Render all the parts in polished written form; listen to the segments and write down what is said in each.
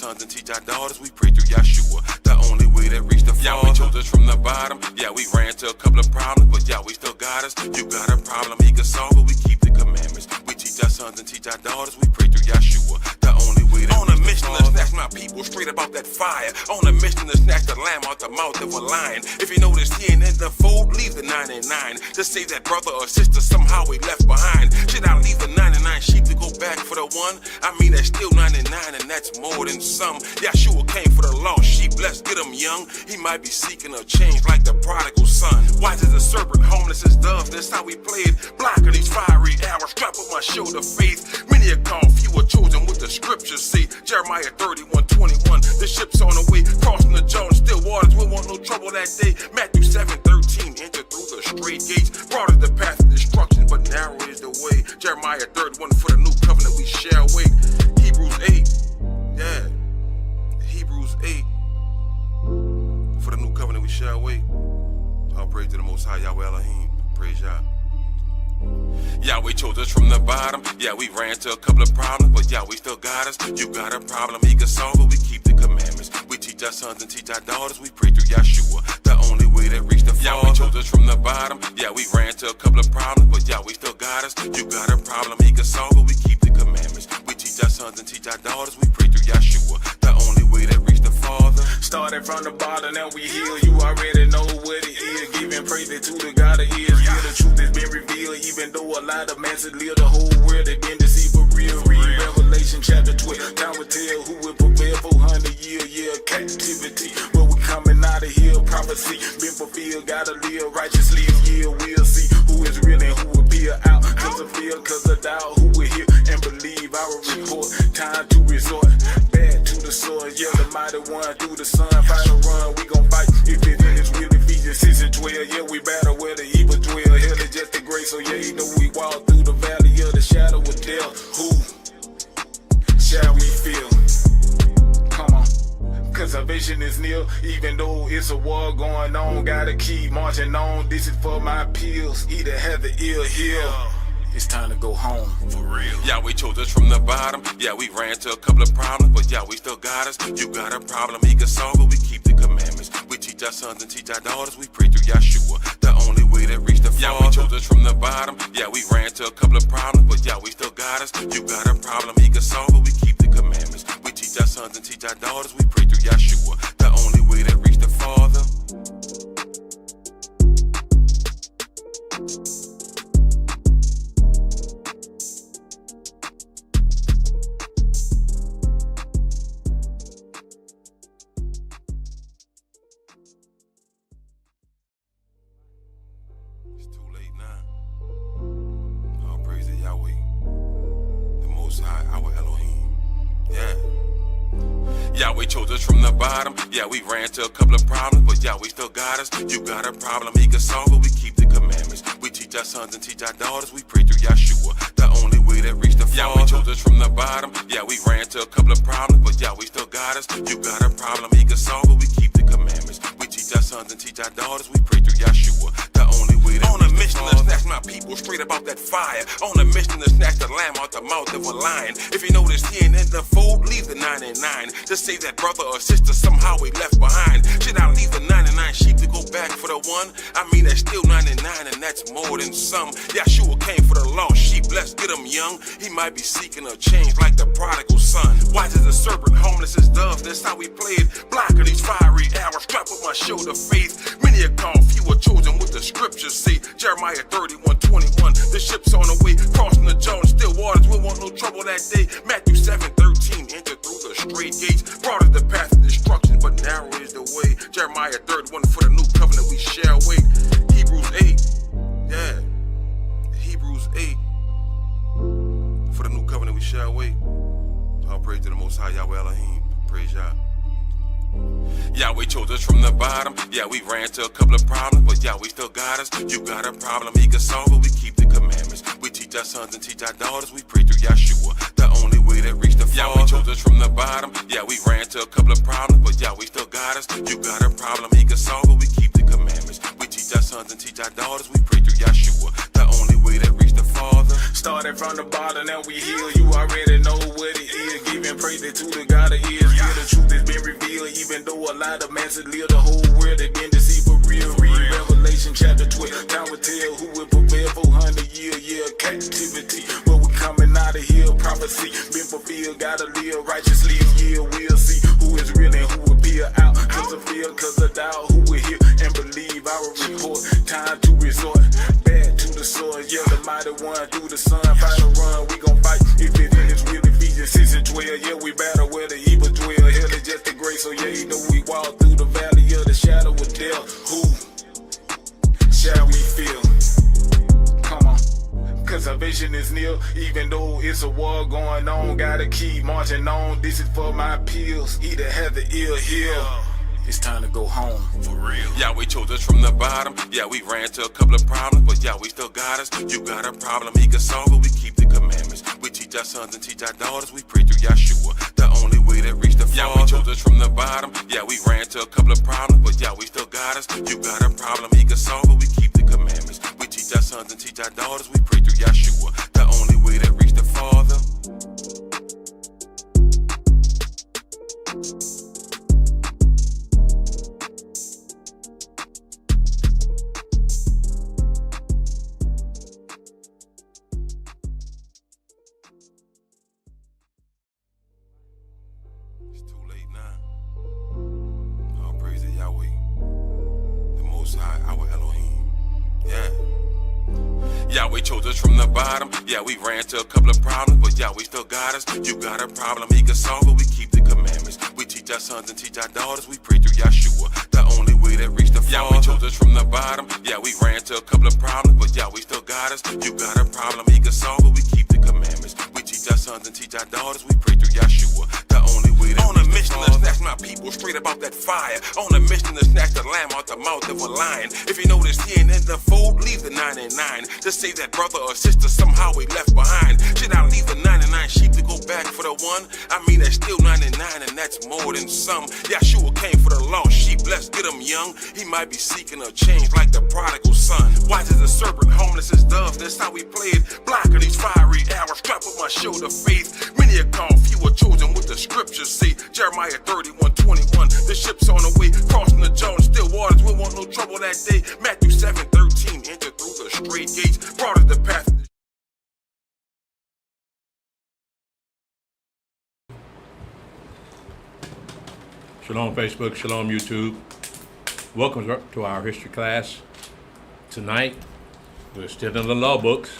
sons and teach our daughters. We pray through Yeshua, the only way that reach the Father. Yeah, we chose us from the bottom. Yeah, we ran to a couple of problems, but yeah, we still got us. You got a problem, he can solve it. We keep the commandments. We teach our sons and teach our daughters. We pray through Yeshua, the only way that on a mission to snatch my people straight about that fire. On a mission to snatch the lamb out the mouth of a lion. If you notice he ain't in the fold, leave the 99. To save that brother or sister somehow we left behind. Should I leave the 99 sheep to go back for the one? I mean that's still 99 and that's more than some. Yeshua came for the lost sheep, let's get him young. He might be seeking a change like the prodigal son. Wise as a serpent, homeless as doves, that's how we played. Blocking these fiery arrows, strap on my shoulder faith. Many are called, few are chosen, what the scriptures say. Jeremiah 31:21, the ship's on the way, crossing the Jordan, still waters, we want no trouble that day. Matthew 7:13, enter through the straight gates, broad is the path of destruction, but narrow is the way. Jeremiah 31, for the new covenant we shall wait. Hebrews 8, yeah, Hebrews 8, for the new covenant we shall wait. All praise to the Most High Yahweh Elohim, praise Yah. Yahweh chose us from the bottom. Yeah, we ran to a couple of problems, but Yahweh still got us. You got a problem, he can solve it. We keep the commandments. We teach our sons and teach our daughters. We pray through Yeshua, the only way that reach the Father. Yahweh chose us from the bottom. Yeah, we ran to a couple of problems, but Yahweh still got us. You got a problem, he can solve it. We keep the commandments. We teach our sons and teach our daughters. We pray through Yeshua, the only way that reach the Father. Started from the bottom, now we heal. You already know what it is. Giving praise to the God of Israel. Yeah, the truth has been revealed. Even though a lot of masses live, the whole world they been deceived for real. Read Revelation chapter 12. Time will tell who will prevail 400 year captivity. But we coming out of here. Prophecy been fulfilled. Gotta live righteously. Yeah, we'll see who is real and who will peer out. Cause of fear, cause of doubt. Who will hear and believe our report. Time to resort back to the sword. Yeah, the mighty one through the sun. Fight a run, we gon' fight. If it is will, Ephesians 6:12. Yeah, we battle where the evil dwell. Hell is just a grace. So yeah, you know we walk through the valley of the shadow of death. Who shall we feel? Come on. Cause salvation is near, even though it's a war going on. Gotta keep marching on. This is for my pills. Either have the ill heal. It's time to go home, for real. Yahweh chose us from the bottom. Yeah, we ran to a couple of problems, but Yahweh still got us. You got a problem, he can solve it. We keep the commandments. We teach our sons and teach our daughters. We pray through Yeshua, the only way that reach the Father. Yahweh chose us from the bottom. Yeah, we ran to a couple of problems, but Yahweh still got us. You got a problem, he can solve it. We keep the commandments. We teach our sons and teach our daughters. We pray through Yeshua, the only way that reach the Father. Yahweh chose us from the bottom. Yeah, we ran to a couple of problems, but Yahweh still got us. You got a problem, he can solve it. We keep the commandments. We teach our sons and teach our daughters. We pray through Yeshua, the only way that reach the Father. Yahweh chose us from the bottom. Yeah, we ran to a couple of problems, but Yahweh still got us. You got a problem, he can solve it. We keep the commandments. We teach our sons and teach our daughters. We pray through Yeshua, the only way that on a mission to snatch my people straight about that fire. On a mission to snatch the lamb out the mouth of a lion. If you notice he ain't in the fold, leave the 99. To save that brother or sister somehow we left behind. Should I leave the 99 sheep to go back for the one? I mean that's still 99 and that's more than some. Yeshua came for the lost sheep, let's get him young. He might be seeking a change like the prodigal son. Wise as a serpent, homeless as doves, that's how we played. Blocking these fiery arrows, strap on my shoulder faith. Many are called, few are chosen, what the scriptures say. Jeremiah 31:21, the ship's on the way, crossing the Jordan, still waters, we want no trouble that day. Matthew 7:13, enter through the straight gates, broad is the path of destruction, but narrow is the way. Jeremiah 31, for the new covenant we shall wait. Hebrews 8, yeah, Hebrews 8, for the new covenant we shall wait. All praise to the Most High Yahweh Elohim, praise Yah. Yahweh chose us from the bottom. Yeah, we ran to a couple of problems, but Yahweh still got us. You got a problem, he can solve it. We keep the commandments. We teach our sons and teach our daughters. We pray through Yeshua, the only way that reach the Father. Yahweh chose us from the bottom. Yeah, we ran to a couple of problems, but Yahweh still got us. You got a problem, he can solve it. We keep the commandments. We teach our sons and teach our daughters. We pray through Yeshua, the only way that reach the Father. Started from the bottom, now we heal. You already know what it is. Giving praise to the God of Israel. even though a lot of men live the whole world, they been deceived for real. Read Revelation chapter 12, time will tell who will prevail 400 year captivity. But we coming out of here, prophecy been fulfilled, gotta live righteously. Yeah, we'll see who is real and who will be out. Cause of fear, cause of doubt, who will hear and believe our report. Time to resort back to the source. Yeah, the mighty one through the sun, fight a run, we gon' fight. If it is will Ephesians 6 and 12, yeah, we battle where the evil dwell. Hell is just a grace, so yeah, you know we walk through the valley of the shadow of death. Who shall we feel? Come on. Cause salvation is near, even though it's a war going on. Gotta keep marching on, this is for my pills. Either have the ill heal. It's time to go home, for real. Yeah, we chose us from the bottom. Yeah, we ran to a couple of problems, but yeah, we still got us. You got a problem, he can solve it. We keep the commandments. We teach our sons and teach our daughters. We pray through Yeshua, the only way to reach the Father. Yeah, we chose us from the bottom. Yeah, we ran to a couple of problems, but yeah, we still got us. You got a problem, he can solve it. We keep the commandments. We teach our sons and teach our daughters. We pray through Yeshua, the only way to reach the Father. It's too late now. All praise to Yahweh, the Most High, our Elohim. Yeah. Yahweh chose us from the bottom. Yeah, we ran to a couple of problems, but Yahweh still got us. You got a problem, he can solve it. We keep the commandments. We teach our sons and teach our daughters. We pray through Yeshua, the only way to reach the Father. Yahweh chose us from the bottom. Yeah, we ran to a couple of problems, but Yahweh still got us. You got a problem, he can solve it. We keep the commandments. We teach our sons and teach our daughters. We pray through Yeshua, the only way to reach the Father. On a mission to snatch my people straight about that fire. On a mission to snatch the lamb out the mouth of a lion. If you notice he ain't in the fold, leave the 99. To say that brother or sister somehow we left behind. Should I leave the 99 sheep to go back for the one? I mean, that's still 99 and that's more than some. Yeshua came for the lost sheep, let's get him young. He might be seeking a change like the prodigal son. Wise as a serpent, homeless as dove, that's how we played. Blocking these fiery arrows, strap on my shoulder faith. Many are called, few are chosen, what the scriptures say. Jeremiah 31:21, the ship's on the way, crossing the Jordan, still waters, we want no trouble that day. Matthew 7:13, enter through the straight gates, broad is the path. Shalom Facebook, Shalom YouTube. Welcome to our history class. Tonight, we're still in the law books,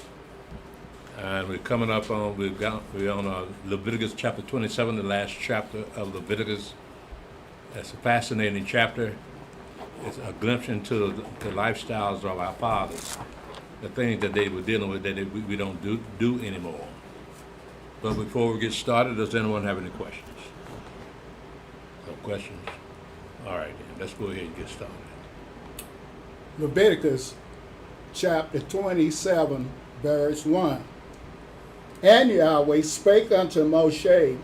and we're coming up on, we're on Leviticus chapter 27, the last chapter of Leviticus. It's a fascinating chapter. It's a glimpse into the lifestyles of our fathers, the things that they were dealing with that we don't do anymore. But before we get started, does anyone have any questions? No questions? All right, then, let's go ahead and get started. Leviticus chapter 27, verse 1. And Yahweh spake unto Moshe,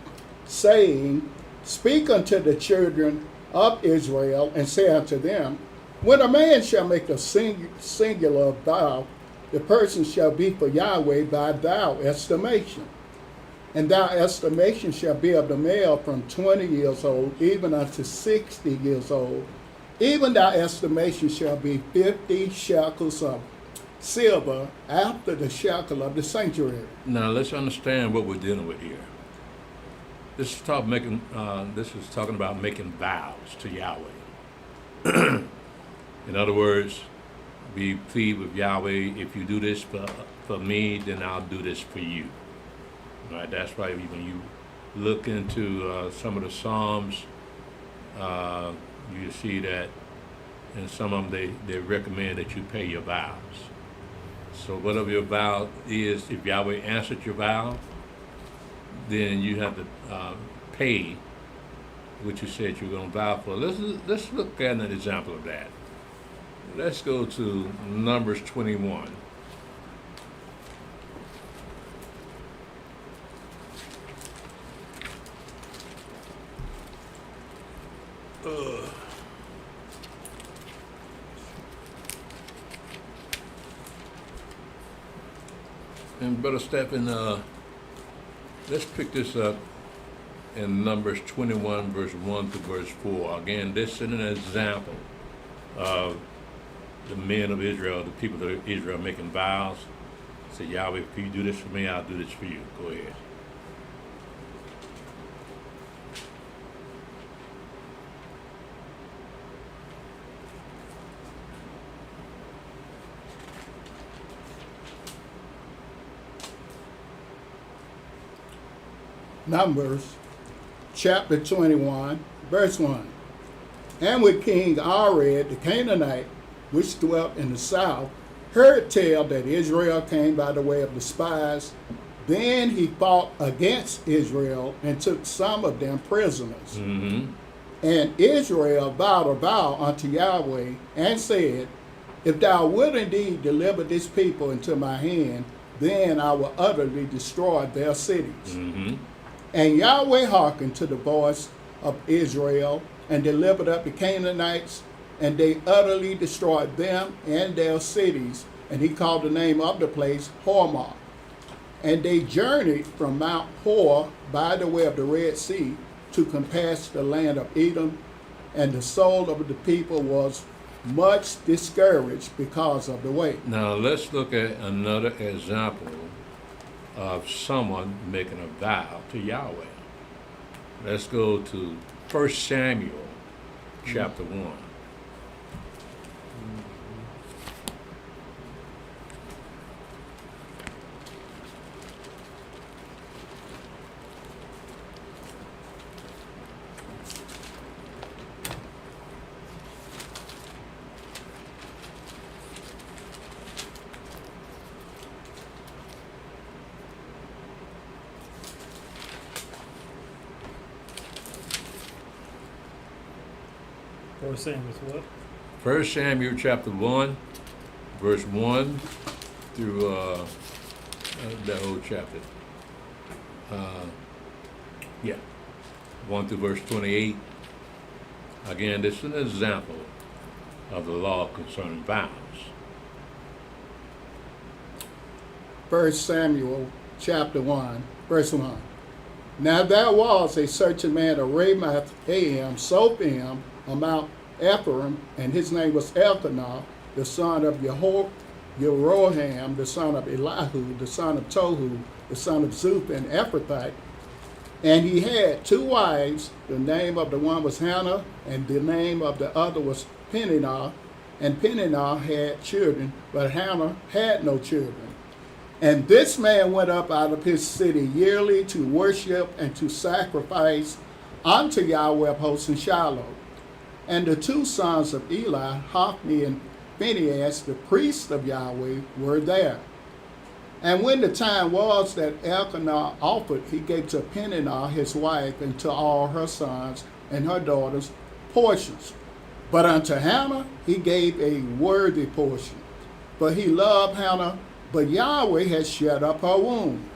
saying, Speak unto the children of Israel, and say unto them, When a man shall make a singular vow, the person shall be for Yahweh by thou estimation. And thy estimation shall be of the male from 20 years old, even unto 60 years old. Even thy estimation shall be 50 shekels of silver after the shekel of the sanctuary. Now let's understand what we're dealing with here. This is talking about making vows to Yahweh. In other words, be pleased with Yahweh. If you do this for me, then I'll do this for you. All right, that's why when you look into some of the Psalms, you see that in some of them they recommend that you pay your vows. So whatever your vow is, if Yahweh answered your vow, then you have to pay what you said you're going to vow for. Let's look at an example of that. Let's go to Numbers 21. And Brother Stephen, let's pick this up in Numbers 21, verse 1 to verse 4. Again, this is an example of the men of Israel, the people of Israel making vows. Say, Yahweh, if you do this for me, I'll do this for you. Go ahead. Numbers chapter 21, verse 1. And when King Ared the Canaanite, which dwelt in the south, heard tell that Israel came by the way of the spies, then he fought against Israel and took some of them prisoners. Mm-hmm. And Israel vowed a vow unto Yahweh and said, if thou wilt indeed deliver this people into my hand, then I will utterly destroy their cities. Mm-hmm. And Yahweh hearkened to the voice of Israel and delivered up the Canaanites, and they utterly destroyed them and their cities. And he called the name of the place Hormah. And they journeyed from Mount Hor by the way of the Red Sea to compass the land of Edom. And the soul of the people was much discouraged because of the way. Now let's look at another example of someone making a vow to Yahweh. Let's go to 1 Samuel chapter 1. Or Samuel's what? 1 Samuel chapter 1, verse 1 through the whole chapter. 1 through verse 28. Again, this is an example of the law concerning vows. 1 Samuel chapter 1, verse 1. Now there was a certain man of Ramoth Aim, Sophim, on Mount Ephraim, and his name was Elkanah, the son of Jeroham, the son of Elihu, the son of Tohu, the son of Zuph, and Ephrathite. And he had two wives. The name of the one was Hannah, and the name of the other was Peninnah. And Peninnah had children, but Hannah had no children. And this man went up out of his city yearly to worship and to sacrifice unto Yahweh of hosts in Shalom. And the two sons of Eli, Hophni and Phinehas, the priests of Yahweh, were there. And when the time was that Elkanah offered, he gave to Peninnah his wife and to all her sons and her daughters portions. But unto Hannah he gave a worthy portion. For he loved Hannah, but Yahweh had shut up her womb.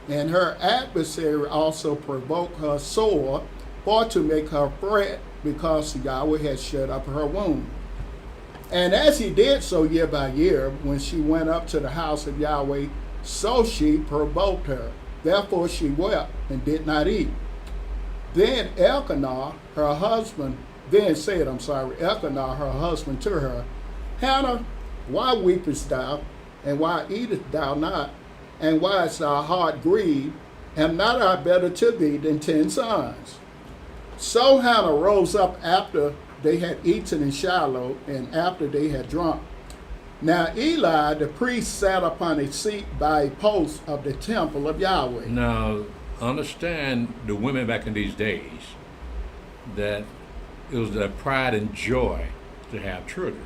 And her adversary also provoked her sore, for to make her fret, because Yahweh had shut up her womb. And as he did so year by year, when she went up to the house of Yahweh, so she provoked her. Therefore she wept and did not eat. Then said Elkanah, her husband, to her, Hannah, why weepest thou, and why eatest thou not, and why is thy heart grieved? Am not I better to thee than 10 sons? So Hannah rose up after they had eaten in Shiloh, and after they had drunk. Now Eli the priest sat upon a seat by a post of the temple of Yahweh. Now, understand the women back in these days, that it was their pride and joy to have children.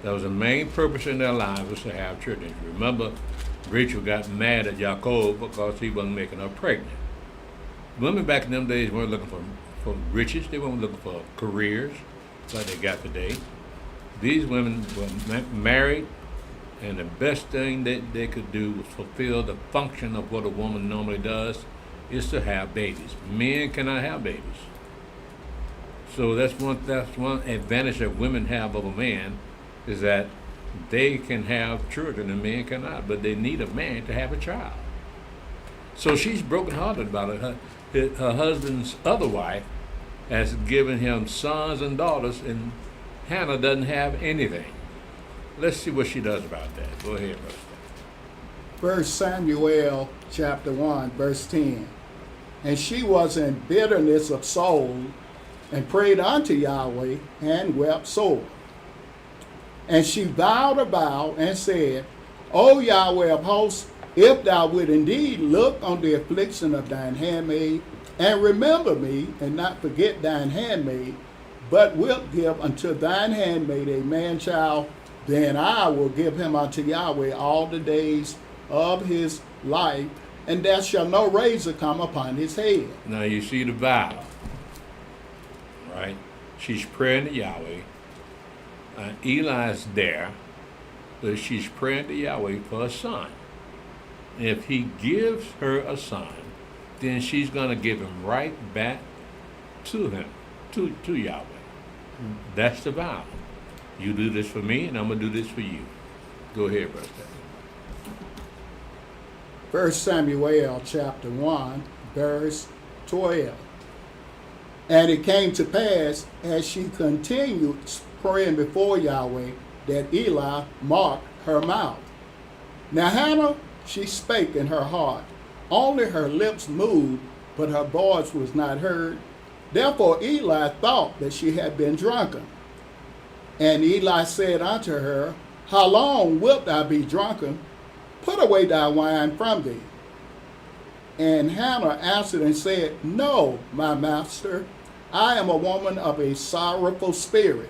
That was the main purpose in their lives, was to have children. If you remember, Rachel got mad at Jacob because he wasn't making her pregnant. Women back in them days weren't looking for riches. They weren't looking for careers like they got today. These women were married, and the best thing that they could do was fulfill the function of what a woman normally does, is to have babies. Men cannot have babies. So that's one advantage that women have over men, is that they can have children and men cannot, but they need a man to have a child. So she's brokenhearted about it. her husband's other wife has given him sons and daughters, and Hannah doesn't have anything. Let's see what she does about that. Go ahead, brother. 1 Samuel chapter 1, verse 10. And she was in bitterness of soul, and prayed unto Yahweh, and wept sore. And she vowed a vow, and said, O Yahweh of hosts, if thou would indeed look on the affliction of thine handmaid, and remember me, and not forget thine handmaid, but wilt give unto thine handmaid a man child, then I will give him unto Yahweh all the days of his life, and there shall no razor come upon his head. Now you see the vow, right? She's praying to Yahweh. Eli's there, but she's praying to Yahweh for a son. If he gives her a son, then she's going to give him right back to him, to Yahweh. That's the vow. You do this for me, and I'm going to do this for you. Go ahead, brother. 1 Samuel chapter 1, verse 12. And it came to pass, as she continued praying before Yahweh, that Eli marked her mouth. Now Hannah, she spake in her heart. Only her lips moved, but her voice was not heard. Therefore Eli thought that she had been drunken. And Eli said unto her, How long wilt thou be drunken? Put away thy wine from thee. And Hannah answered and said, No, my master, I am a woman of a sorrowful spirit.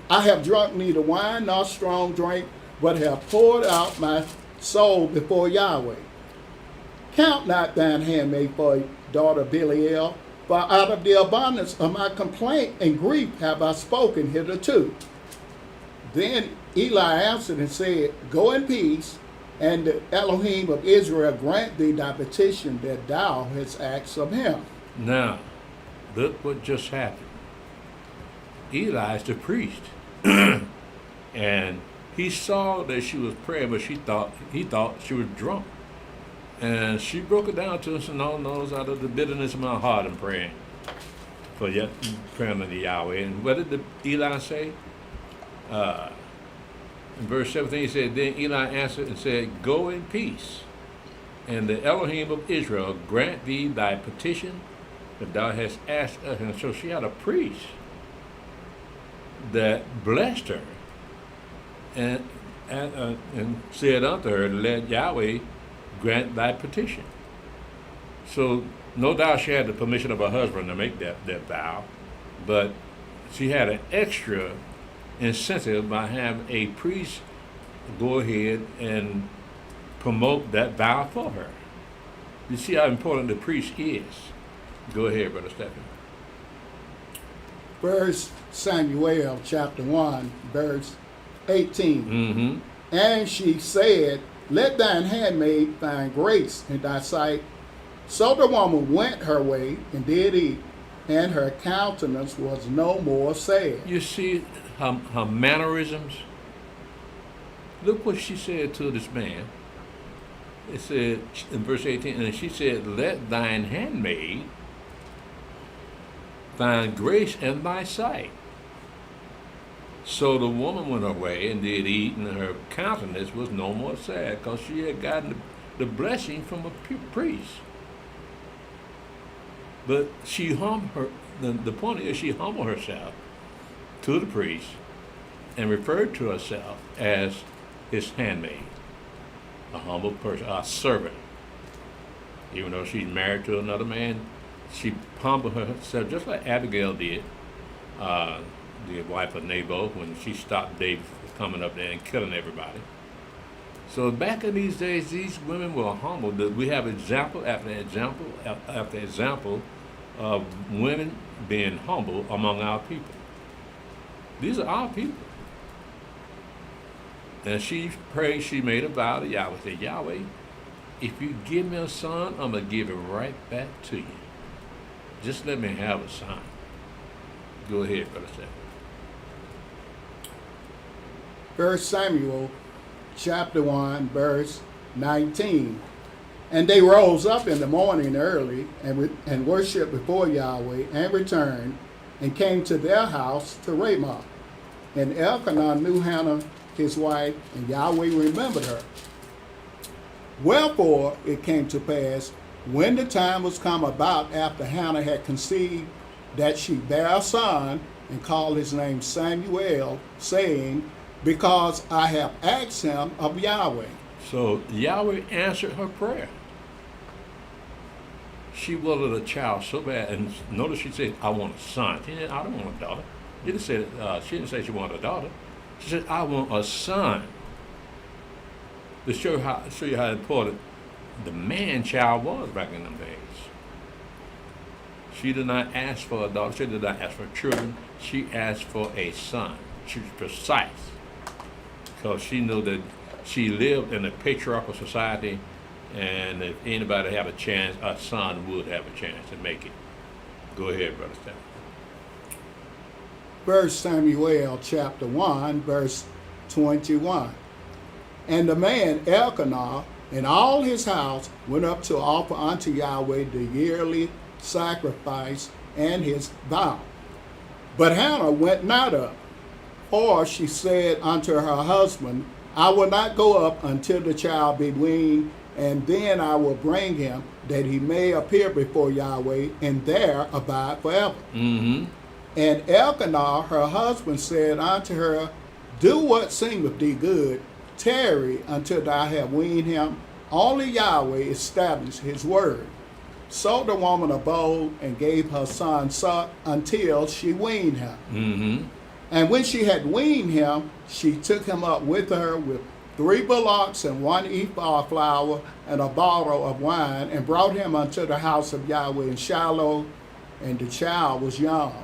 I have drunk neither wine nor strong drink, but have poured out my soul before Yahweh. Count not thine handmaid for daughter Belial, for out of the abundance of my complaint and grief have I spoken hitherto. Then Eli answered and said, Go in peace, and the Elohim of Israel grant thee thy petition that thou hast asked of him. Now, look what just happened. Eli is the priest. And he saw that she was praying, but he thought she was drunk. And she broke it down to us, and all knows out of the bitterness of my heart I'm praying for yet praying to Yahweh. And what did Eli say? In verse 17 he said, Then Eli answered and said, Go in peace, and the Elohim of Israel grant thee thy petition that thou hast asked us. And so she had a priest that blessed her and said unto her, Let Yahweh grant thy petition. So no doubt she had the permission of her husband to make that vow, but she had an extra incentive by having a priest go ahead and promote that vow for her. You see how important the priest is. Go ahead, Brother Stephen. 1 Samuel chapter 1, verse 18. Mm-hmm. And she said, Let thine handmaid find grace in thy sight. So the woman went her way and did eat, and her countenance was no more sad. You see her mannerisms? Look what she said to this man. It said in verse 18, and she said, Let thine handmaid find grace in thy sight. So the woman went her way and did eat, and her countenance was no more sad, because she had gotten the blessing from a priest. But she the point is she humbled herself to the priest and referred to herself as his handmaid, a humble person, a servant. Even though she's married to another man, she humbled herself just like Abigail did, the wife of Naboth, when she stopped David from coming up there and killing everybody. So back in these days, these women were humble. We have example after example after example of women being humble among our people. These are our people. And she prayed, she made a vow to Yahweh. Said, Yahweh, if you give me a son, I'm going to give it right back to you. Just let me have a son. Go ahead, Brother Stephen. 1 Samuel chapter 1, verse 19. And they rose up in the morning early and worshipped before Yahweh and returned and came to their house to Ramah. And Elkanah knew Hannah his wife, and Yahweh remembered her. Wherefore it came to pass, when the time was come about after Hannah had conceived, that she bare a son, and called his name Samuel, saying, Because I have asked him of Yahweh. So Yahweh answered her prayer. She wanted a child so bad, and notice she said, I want a son. She said, I don't want a daughter. She didn't say she wanted a daughter. She said, I want a son. To show you how important the man-child was back in them days. She did not ask for a daughter. She did not ask for children. She asked for a son. She was precise. Because she knew that she lived in a patriarchal society, and if anybody had a chance, a son would have a chance to make it. Go ahead, Brother Stephen. 1 Samuel chapter 1, verse 21. And the man Elkanah and all his house went up to offer unto Yahweh the yearly sacrifice and his vow. But Hannah went not up, for she said unto her husband, I will not go up until the child be weaned, and then I will bring him, that he may appear before Yahweh, and there abide forever. Mm-hmm. And Elkanah, her husband, said unto her, Do what seemeth thee good, tarry until thou have weaned him. Only Yahweh established his word. So the woman abode and gave her son suck until she weaned him. Mm-hmm. And when she had weaned him, she took him up with her with 3 bullocks and 1 ephah of flour and a bottle of wine, and brought him unto the house of Yahweh in Shiloh, and the child was young.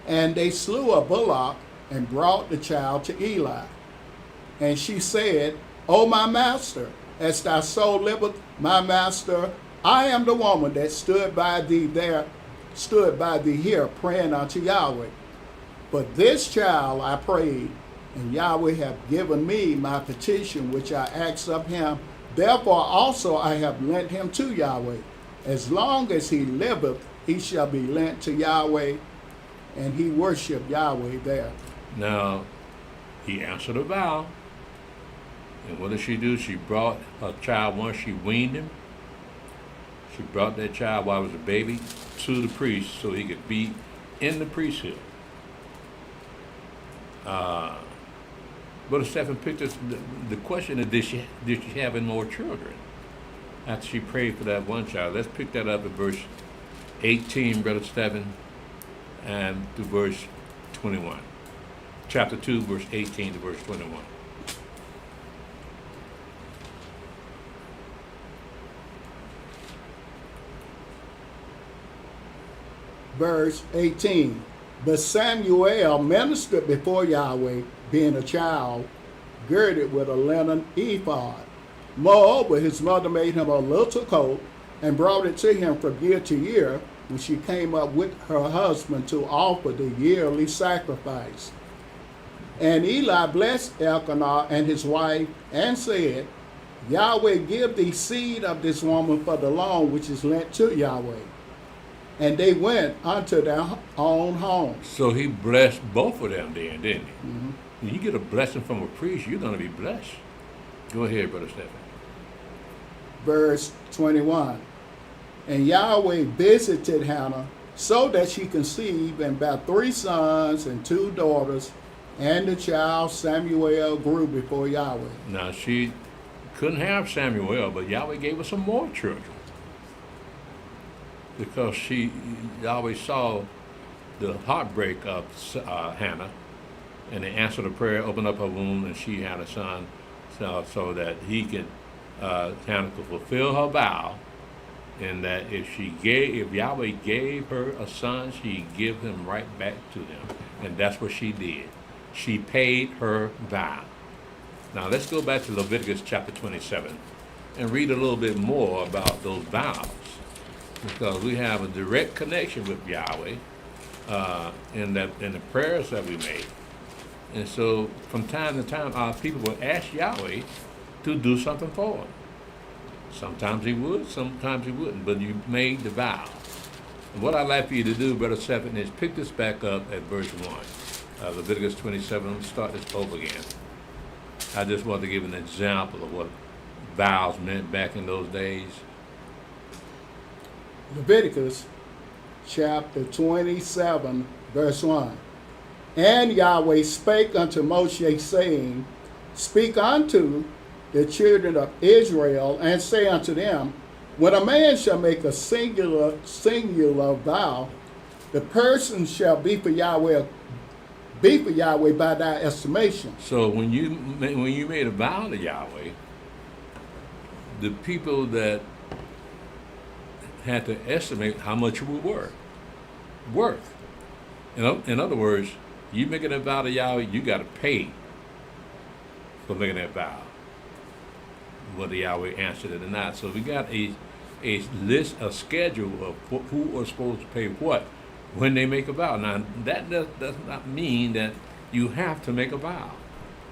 And they slew a bullock and brought the child to Eli. And she said, O my master, as thy soul liveth, my master, I am the woman that stood by thee here, praying unto Yahweh. But this child I prayed, and Yahweh hath given me my petition which I asked of him. Therefore also I have lent him to Yahweh. As long as he liveth, he shall be lent to Yahweh. And he worshiped Yahweh there. Now, he answered a vow. And what did she do? She brought a child once she weaned him. She brought that child while he was a baby to the priest so he could be in the priesthood. Brother Stephen picked us. The question is, did she have any more children after she prayed for that one child? Let's pick that up at verse 18, Brother Stephen, and to verse 21. Chapter 2, verse 18 to verse 21. Verse 18. But Samuel ministered before Yahweh, being a child, girded with a linen ephod. Moreover, his mother made him a little coat, and brought it to him from year to year, when she came up with her husband to offer the yearly sacrifice. And Eli blessed Elkanah and his wife, and said, Yahweh give thee seed of this woman for the loan which is lent to Yahweh. And they went unto their own homes. So he blessed both of them then, didn't he? Mm-hmm. When you get a blessing from a priest, you're going to be blessed. Go ahead, Brother Stephen. Verse 21. And Yahweh visited Hannah, so that she conceived and bare 3 sons and 2 daughters, and the child Samuel grew before Yahweh. Now, she couldn't have Samuel, but Yahweh gave her some more children. Because Yahweh saw the heartbreak of Hannah, and he answered the prayer, opened up her womb, and she had a son, so that Hannah could fulfill her vow, and that if Yahweh gave her a son, she'd give him right back to them. And that's what she did. She paid her vow. Now let's go back to Leviticus chapter 27 and read a little bit more about those vows, because we have a direct connection with Yahweh in the prayers that we make. And so from time to time, our people will ask Yahweh to do something for them. Sometimes he would, sometimes he wouldn't, but you made the vow. And what I'd like for you to do, Brother Stephen, is pick this back up at verse 1. Leviticus 27, let me start this over again. I just want to give an example of what vows meant back in those days. Leviticus chapter 27, verse 1. And Yahweh spake unto Moshe, saying, Speak unto the children of Israel, and say unto them, when a man shall make a singular vow, the person shall be for Yahweh by thy estimation. So when you made a vow to Yahweh, the people that had to estimate how much you were worth. In other words, you making a vow to Yahweh, you got to pay for making that vow, whether Yahweh answered it or not. So we got a list, a schedule of who are supposed to pay what when they make a vow. Now, that does not mean that you have to make a vow.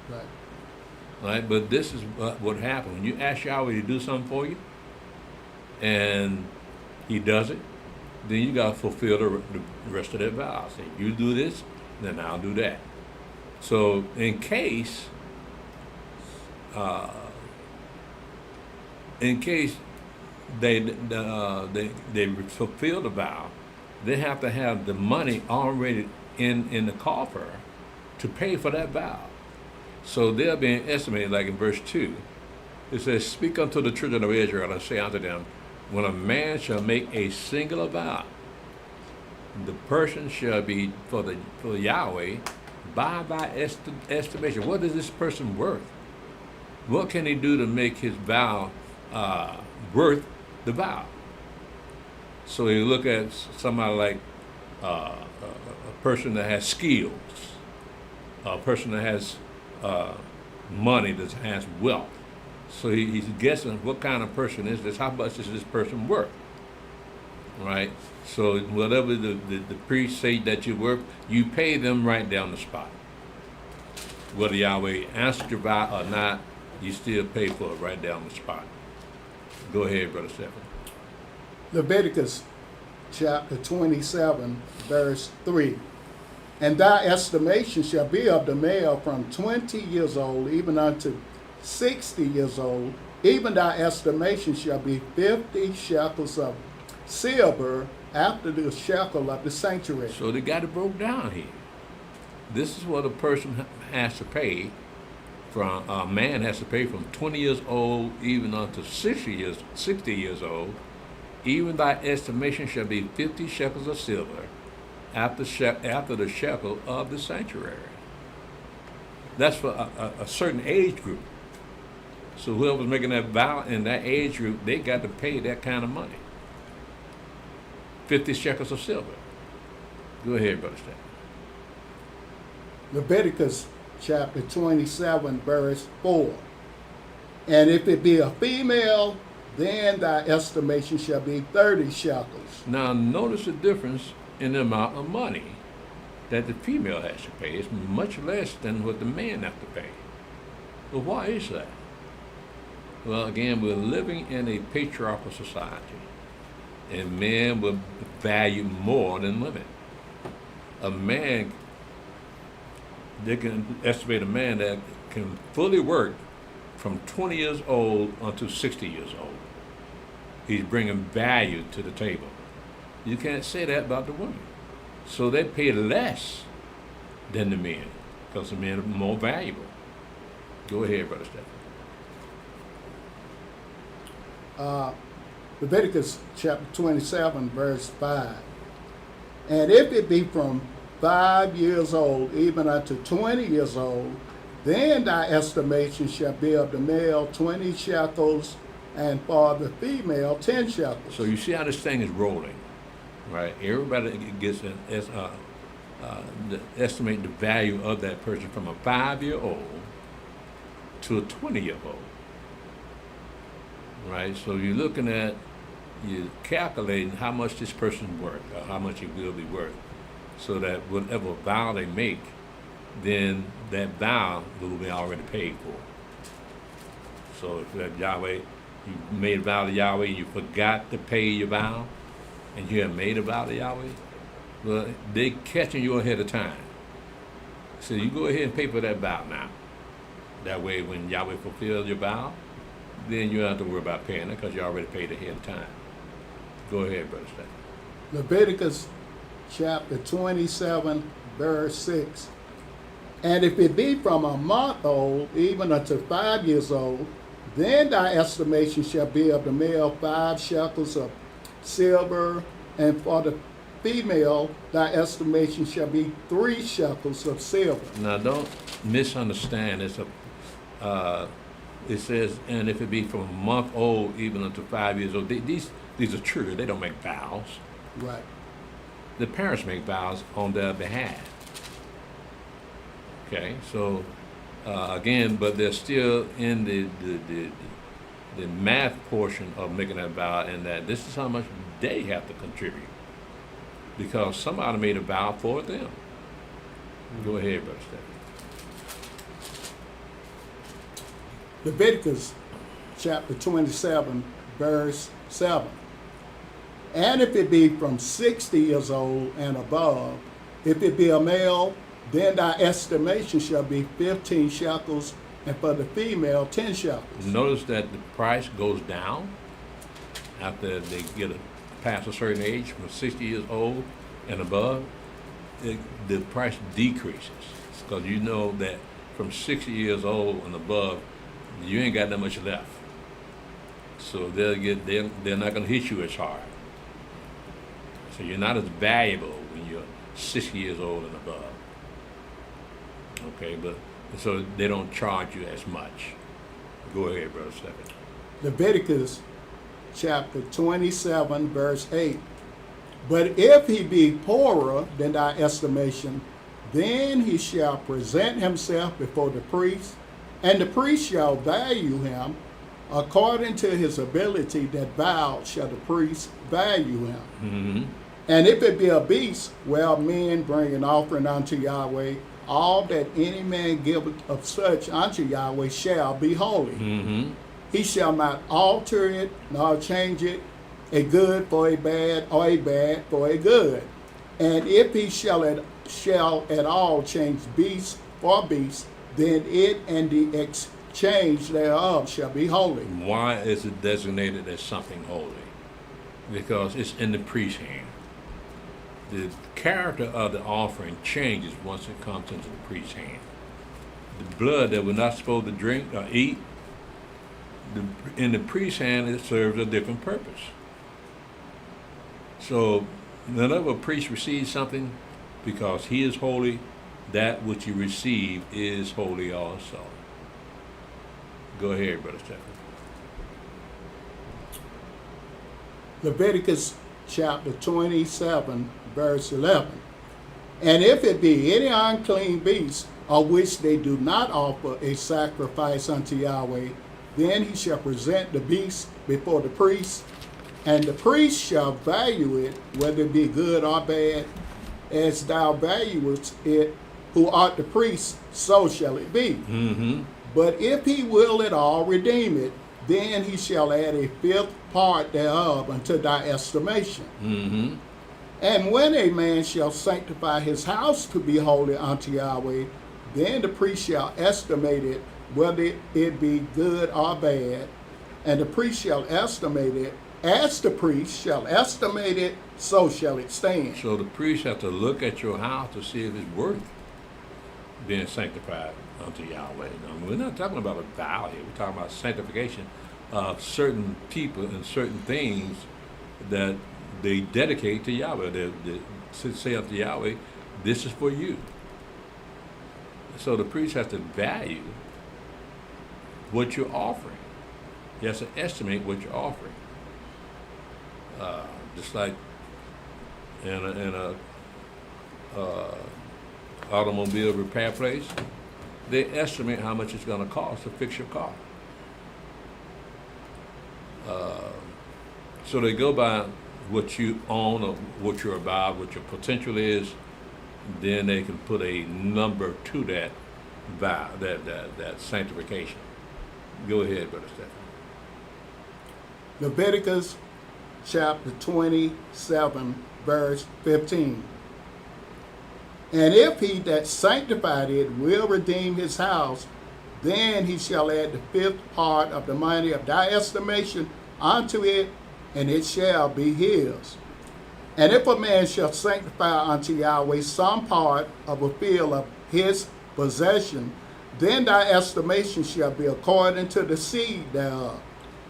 Right. Right? But this is what happened. When you ask Yahweh to do something for you, and he does it, then you got to fulfill the rest of that vow. Say, you do this, then I'll do that. So in case they fulfill the vow, they have to have the money already in the coffer to pay for that vow. So they're being estimated, like in verse 2. It says, Speak unto the children of Israel, and say unto them, when a man shall make a singular vow, the person shall be for Yahweh by estimation. What is this person worth? What can he do to make his vow worth the vow? So you look at somebody like a person that has skills, a person that has money, that has wealth. So he's guessing what kind of person is this, how much is this person worth, right? So whatever the priest say that you're worth, you pay them right down the spot. Whether Yahweh answered your vow or not, you still pay for it right down the spot. Go ahead, Brother Stephen. Leviticus chapter 27, verse 3. And thy estimation shall be of the male from 20 years old even unto 60 years old. Even thy estimation shall be 50 shekels of silver after the shekel of the sanctuary. So they got it broke down here. This is what a person has to pay. From a man has to pay from 20 years old even unto 60 years old. Even thy estimation shall be 50 shekels of silver after the shekel of the sanctuary. That's for a certain age group. So whoever's making that vow in that age group, they got to pay that kind of money. 50 shekels of silver. Go ahead, Brother Stan. Leviticus chapter 27, verse 4. And if it be a female, then thy estimation shall be 30 shekels. Now notice the difference in the amount of money that the female has to pay. It's much less than what the man has to pay. Well, why is that? Well, again, we're living in a patriarchal society, and men will value more than women. A man, they can estimate a man that can fully work from 20 years old until 60 years old. He's bringing value to the table. You can't say that about the women. So they pay less than the men because the men are more valuable. Go ahead, Brother Stephen. Leviticus chapter 27, verse 5. And if it be from 5 years old even unto 20 years old, then thy estimation shall be of the male 20 shekels, and for the female 10 shekels. So you see how this thing is rolling, right? Everybody gets estimate the value of that person from a 5-year-old to a 20-year-old, right? So you're calculating how much this person's worth, or how much he will be worth, so that whatever vow they make, then that vow will be already paid for. So if Yahweh You made a vow to Yahweh, you forgot to pay your vow, and you have made a vow to Yahweh, well, they catching you ahead of time. So you go ahead and pay for that vow now. That way, when Yahweh fulfills your vow, then you don't have to worry about paying it because you already paid ahead of time. Go ahead, Brother Stephen. Leviticus chapter 27, verse 6. And if it be from a month old, even unto 5 years old, then thy estimation shall be of the male 5 shekels of silver, and for the female thy estimation shall be 3 shekels of silver. Now, don't misunderstand. It says, and if it be from a month old, even unto 5 years old. These are children. They don't make vows. Right. The parents make vows on their behalf. Okay, so again, but they're still in the math portion of making that vow, and that this is how much they have to contribute because somebody made a vow for them. Go ahead, Brother Stephen. Leviticus chapter 27, verse 7. And if it be from 60 years old and above, if it be a male, then thy estimation shall be 15 shekels, and for the female 10 shekels. Notice that the price goes down after they past a certain age, from 60 years old and above. The price decreases because you know that from 60 years old and above, you ain't got that much left. So they're not going to hit you as hard. So you're not as valuable when you're 60 years old and above. Okay, but so they don't charge you as much. Go ahead, Brother Stephen. Leviticus chapter 27, verse 8. But if he be poorer than thy estimation, then he shall present himself before the priest, and the priest shall value him according to his ability. That vow shall the priest value him. Mm-hmm. And if it be a beast, well, men bring an offering unto Yahweh. All that any man giveth of such unto Yahweh shall be holy. Mm-hmm. He shall not alter it, nor change it, a good for a bad, or a bad for a good. And if he shall at all change beast for beast, then it and the exchange thereof shall be holy. Why is it designated as something holy? Because it's in the priest's hand. The character of the offering changes once it comes into the priest's hand. The blood that we're not supposed to drink or eat, in the priest's hand, it serves a different purpose. So whenever a priest receives something, because he is holy, that which you receive is holy also. Go ahead, Brother Stephen. Leviticus chapter 27, verse 11. And if it be any unclean beast, of which they do not offer a sacrifice unto Yahweh, then he shall present the beast before the priest, and the priest shall value it, whether it be good or bad, as thou valuest it, who art the priest, so shall it be. Mm-hmm. But if he will at all redeem it, then he shall add a fifth part thereof unto thy estimation. Mm-hmm. And when a man shall sanctify his house to be holy unto Yahweh, then the priest shall estimate it, whether it be good or bad, and the priest shall estimate it. As the priest shall estimate it, so shall it stand. So the priest has to look at your house to see if it's worth being sanctified unto Yahweh. Now, we're not talking about a vow here. We're talking about sanctification of certain people and certain things that they dedicate to Yahweh. They say unto Yahweh, this is for you. So the priest has to value what you're offering. He has to estimate what you're offering. Just like in a automobile repair place, they estimate how much it's going to cost to fix your car. So they go by what you own or what you're about, what your potential is. Then they can put a number to that vow, that sanctification. Go ahead, Brother Stephen. Leviticus chapter 27, verse 15. And if he that sanctified it will redeem his house, then he shall add the fifth part of the money of thy estimation unto it, and it shall be his. And if a man shall sanctify unto Yahweh some part of a field of his possession, then thy estimation shall be according to the seed thereof.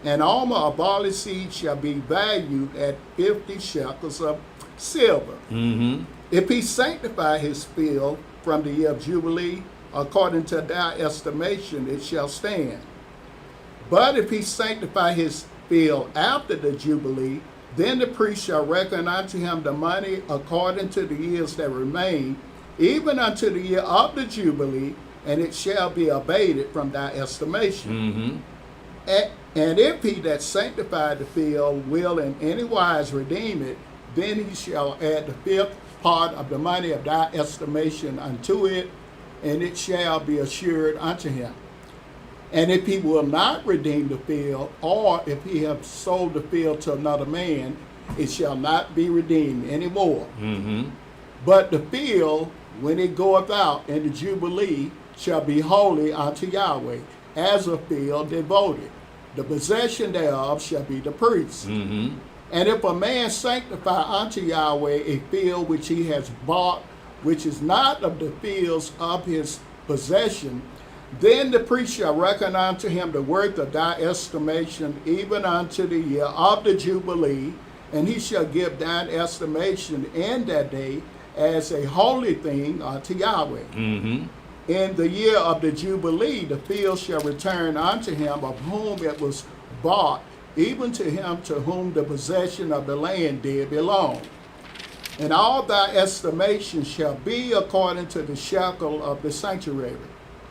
An omer of barley seed shall be valued at 50 shekels of silver. Mm-hmm. If he sanctify his field from the year of Jubilee, according to thy estimation, it shall stand. But if he sanctify his field after the Jubilee, then the priest shall reckon unto him the money according to the years that remain, even unto the year of the Jubilee, and it shall be abated from thy estimation. Mm-hmm. And if he that sanctified the field will in any wise redeem it, then he shall add the fifth part of the money of thy estimation unto it, and it shall be assured unto him. And if he will not redeem the field, or if he have sold the field to another man, it shall not be redeemed anymore. Mm-hmm. But the field, when it goeth out in the Jubilee, shall be holy unto Yahweh, as a field devoted. The possession thereof shall be the priest. Mm-hmm. And if a man sanctify unto Yahweh a field which he has bought, which is not of the fields of his possession, then the priest shall reckon unto him the worth of thy estimation, even unto the year of the Jubilee, and he shall give thine estimation in that day as a holy thing unto Yahweh. Mm-hmm. In the year of the Jubilee, the field shall return unto him of whom it was bought, even to him to whom the possession of the land did belong. And all thy estimation shall be according to the shekel of the sanctuary.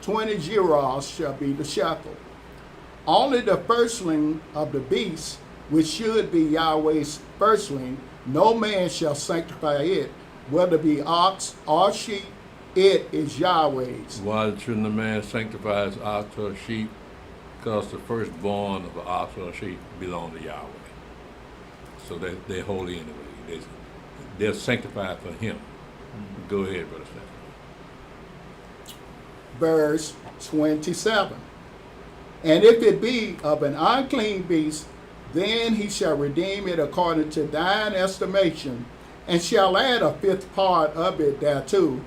20 gerahs shall be the shekel. Only the firstling of the beast, which should be Yahweh's firstling, no man shall sanctify it, whether it be ox or sheep, it is Yahweh's. Why shouldn't a man sanctify his ox or sheep? Because the firstborn of an ox or a sheep belong to Yahweh. So they're holy anyway. They're sanctified for him. Mm-hmm. Go ahead, Brother Stephen. Verse 27. And if it be of an unclean beast, then he shall redeem it according to thine estimation, and shall add a fifth part of it thereto.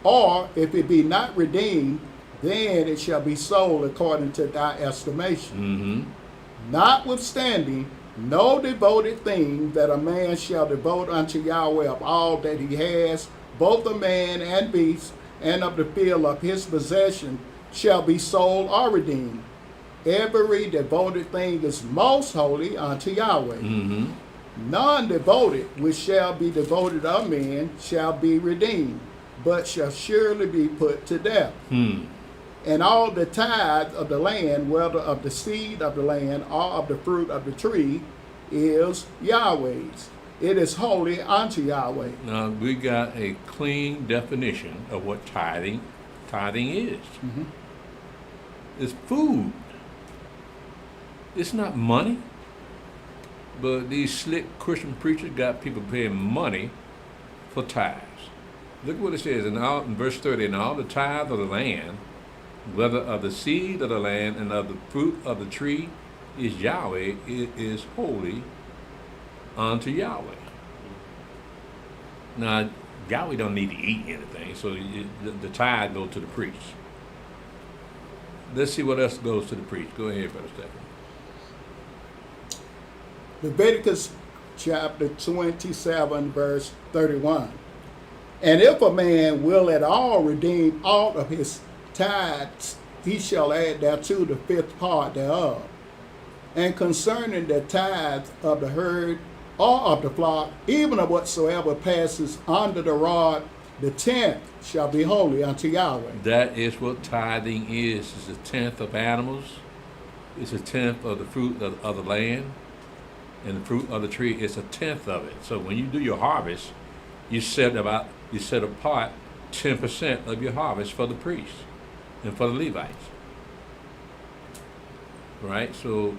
Or if it be not redeemed, then it shall be sold according to thy estimation. Mm-hmm. Notwithstanding, no devoted thing that a man shall devote unto Yahweh of all that he has, both of man and beast, and of the field of his possession, shall be sold or redeemed. Every devoted thing is most holy unto Yahweh. Mm-hmm. None devoted, which shall be devoted of men, shall be redeemed, but shall surely be put to death. And all the tithe of the land, whether of the seed of the land or of the fruit of the tree, is Yahweh's. It is holy unto Yahweh. Now we got a clean definition of what tithing is. Mm-hmm. It's food. It's not money. But these slick Christian preachers got people paying money for tithes. Look what it says in verse 30, and all the tithe of the land, whether of the seed of the land and of the fruit of the tree, is Yahweh, it is holy unto Yahweh. Now, Yahweh don't need to eat anything, so the tithe goes to the priest. Let's see what else goes to the priest. Go ahead, Brother Stephen. Leviticus chapter 27, verse 31. And if a man will at all redeem aught of his tithes, he shall add thereto the fifth part thereof. And concerning the tithe of the herd or of the flock, even of whatsoever passes under the rod, the tenth shall be holy unto Yahweh. That is what tithing is. It's a tenth of animals. It's a tenth of the fruit of the land. And the fruit of the tree is a tenth of it. So when you do your harvest, you set apart 10% of your harvest for the priests and for the Levites. Right? So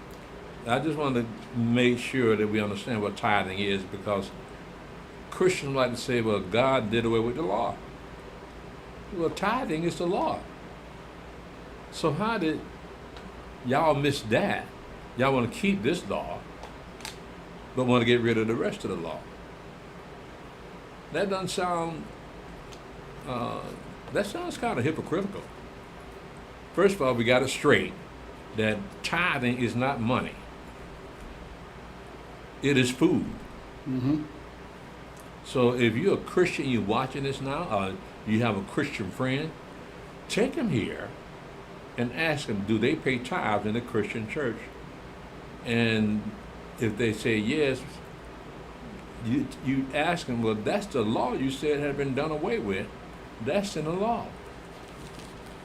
I just want to make sure that we understand what tithing is, because Christians like to say, well, God did away with the law. Well, tithing is the law. So how did y'all miss that? Y'all want to keep this law, but want to get rid of the rest of the law. That doesn't sound, that sounds kind of hypocritical. First of all, we got it straight that tithing is not money. It is food. Mm-hmm. So if you're a Christian, you're watching this now, or you have a Christian friend, take them here and ask them, do they pay tithes in a Christian church? And if they say yes, you ask them, well, that's the law you said had been done away with. That's in the law.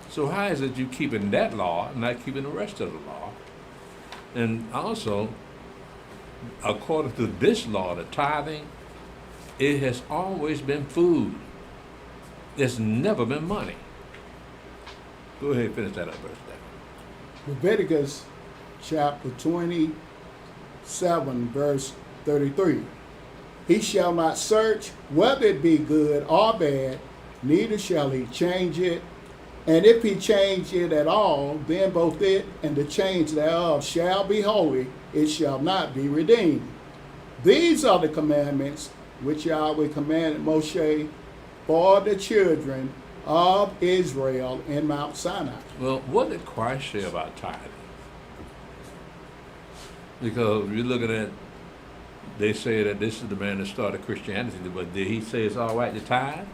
So how is it you keeping that law and not keeping the rest of the law? And also, according to this law, the tithing, it has always been food. It's never been money. Go ahead and finish that up, verse. Leviticus chapter 27, verse 33. He shall not search whether it be good or bad, neither shall he change it. And if he change it at all, then both it and the change thereof shall be holy, it shall not be redeemed. These are the commandments which Yahweh commanded Moshe for the children of Israel in Mount Sinai. Well, what did Christ say about tithing? Because you're looking at, they say that this is the man that started Christianity, but did he say it's all right to tithe?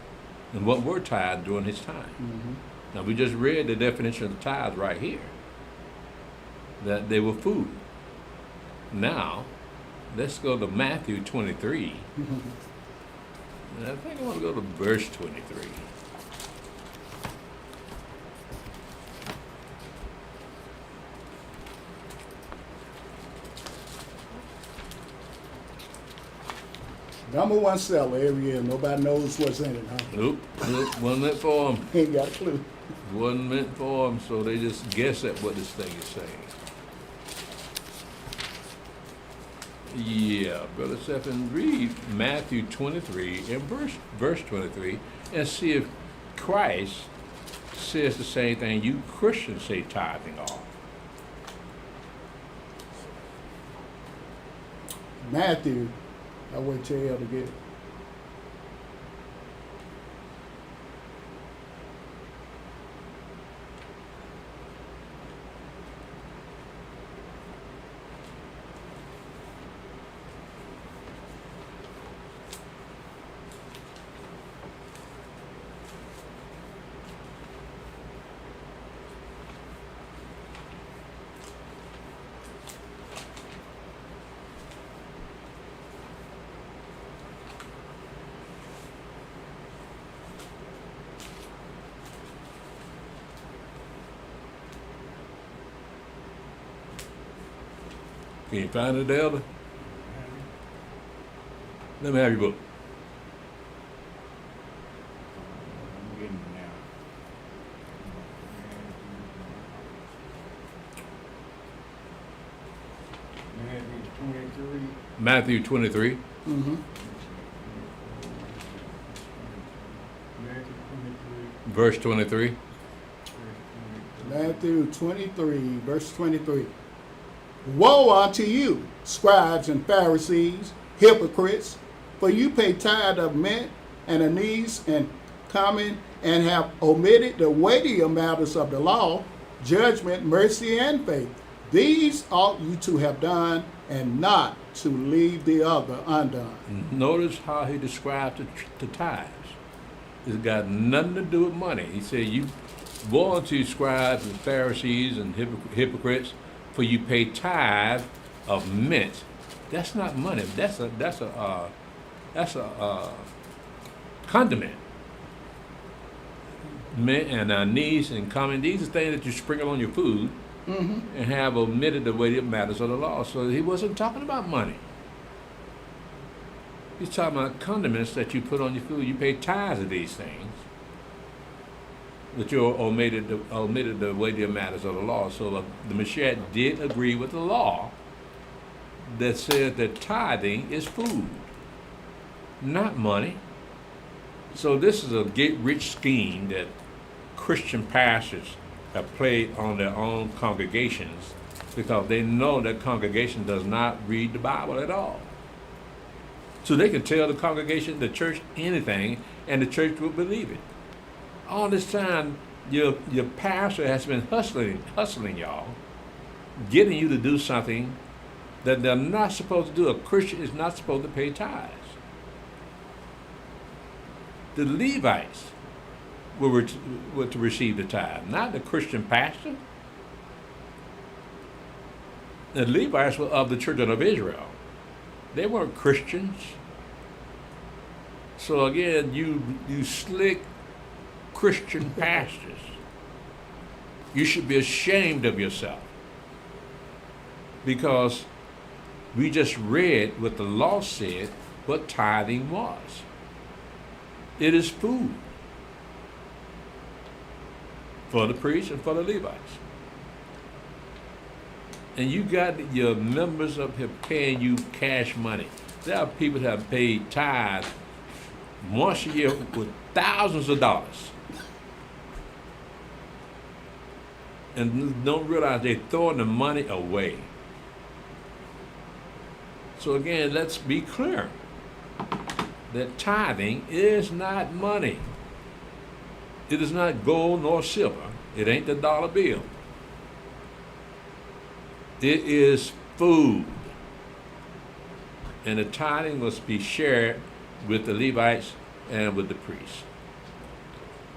And what were tithe during his time? Mm-hmm. Now, we just read the definition of tithe right here, that they were food. Now, let's go to Matthew 23. And I think I want to go to verse 23. Number one seller every year. Nobody knows what's in it, huh? Nope, wasn't meant for them. Ain't got a clue. Wasn't meant for them, so they just guess at what this thing is saying. Yeah, Brother Stephen, read Matthew 23 and verse 23 and see if Christ says the same thing you Christians say tithing off. Matthew, I'll wait till you to get it. Can you find it, Elder? Let me have your book. I'm getting it now. Matthew 23, Mm-hmm. verse 23. Matthew 23, verse 23. Woe unto you, scribes and Pharisees, hypocrites, for you pay tithe of mint and anise and cumin, and have omitted the weightier matters of the law, judgment, mercy, and faith. These ought you to have done, and not to leave the other undone. Notice how he described the tithes. It's got nothing to do with money. He said, you woe unto you, scribes and Pharisees and hypocrites, for you pay tithe of mint. That's not money. That's a condiment. Mint and anise and cumin. These are things that you sprinkle on your food, Mm-hmm. and have omitted the weightier matters of the law. So he wasn't talking about money. He's talking about condiments that you put on your food. You pay tithes of these things, but you omitted the weightier matters of the law. So the Mashiach did agree with the law that says that tithing is food, not money. So this is a get-rich scheme that Christian pastors have played on their own congregations because they know that congregation does not read the Bible at all. So they can tell the congregation, the church, anything, and the church will believe it. All this time, your pastor has been hustling y'all, getting you to do something that they're not supposed to do. A Christian is not supposed to pay tithes. The Levites were to receive the tithe, not the Christian pastor. The Levites were of the children of Israel. They weren't Christians. So again, you slick Christian pastors, you should be ashamed of yourself, because we just read what the law said, what tithing was. It is food for the priests and for the Levites. And you got your members up here paying you cash money. There are people that have paid tithes once a year with thousands of dollars, and don't realize they're throwing the money away. So again, let's be clear that tithing is not money. It is not gold nor silver. It ain't the dollar bill. It is food. And the tithing must be shared with the Levites and with the priests.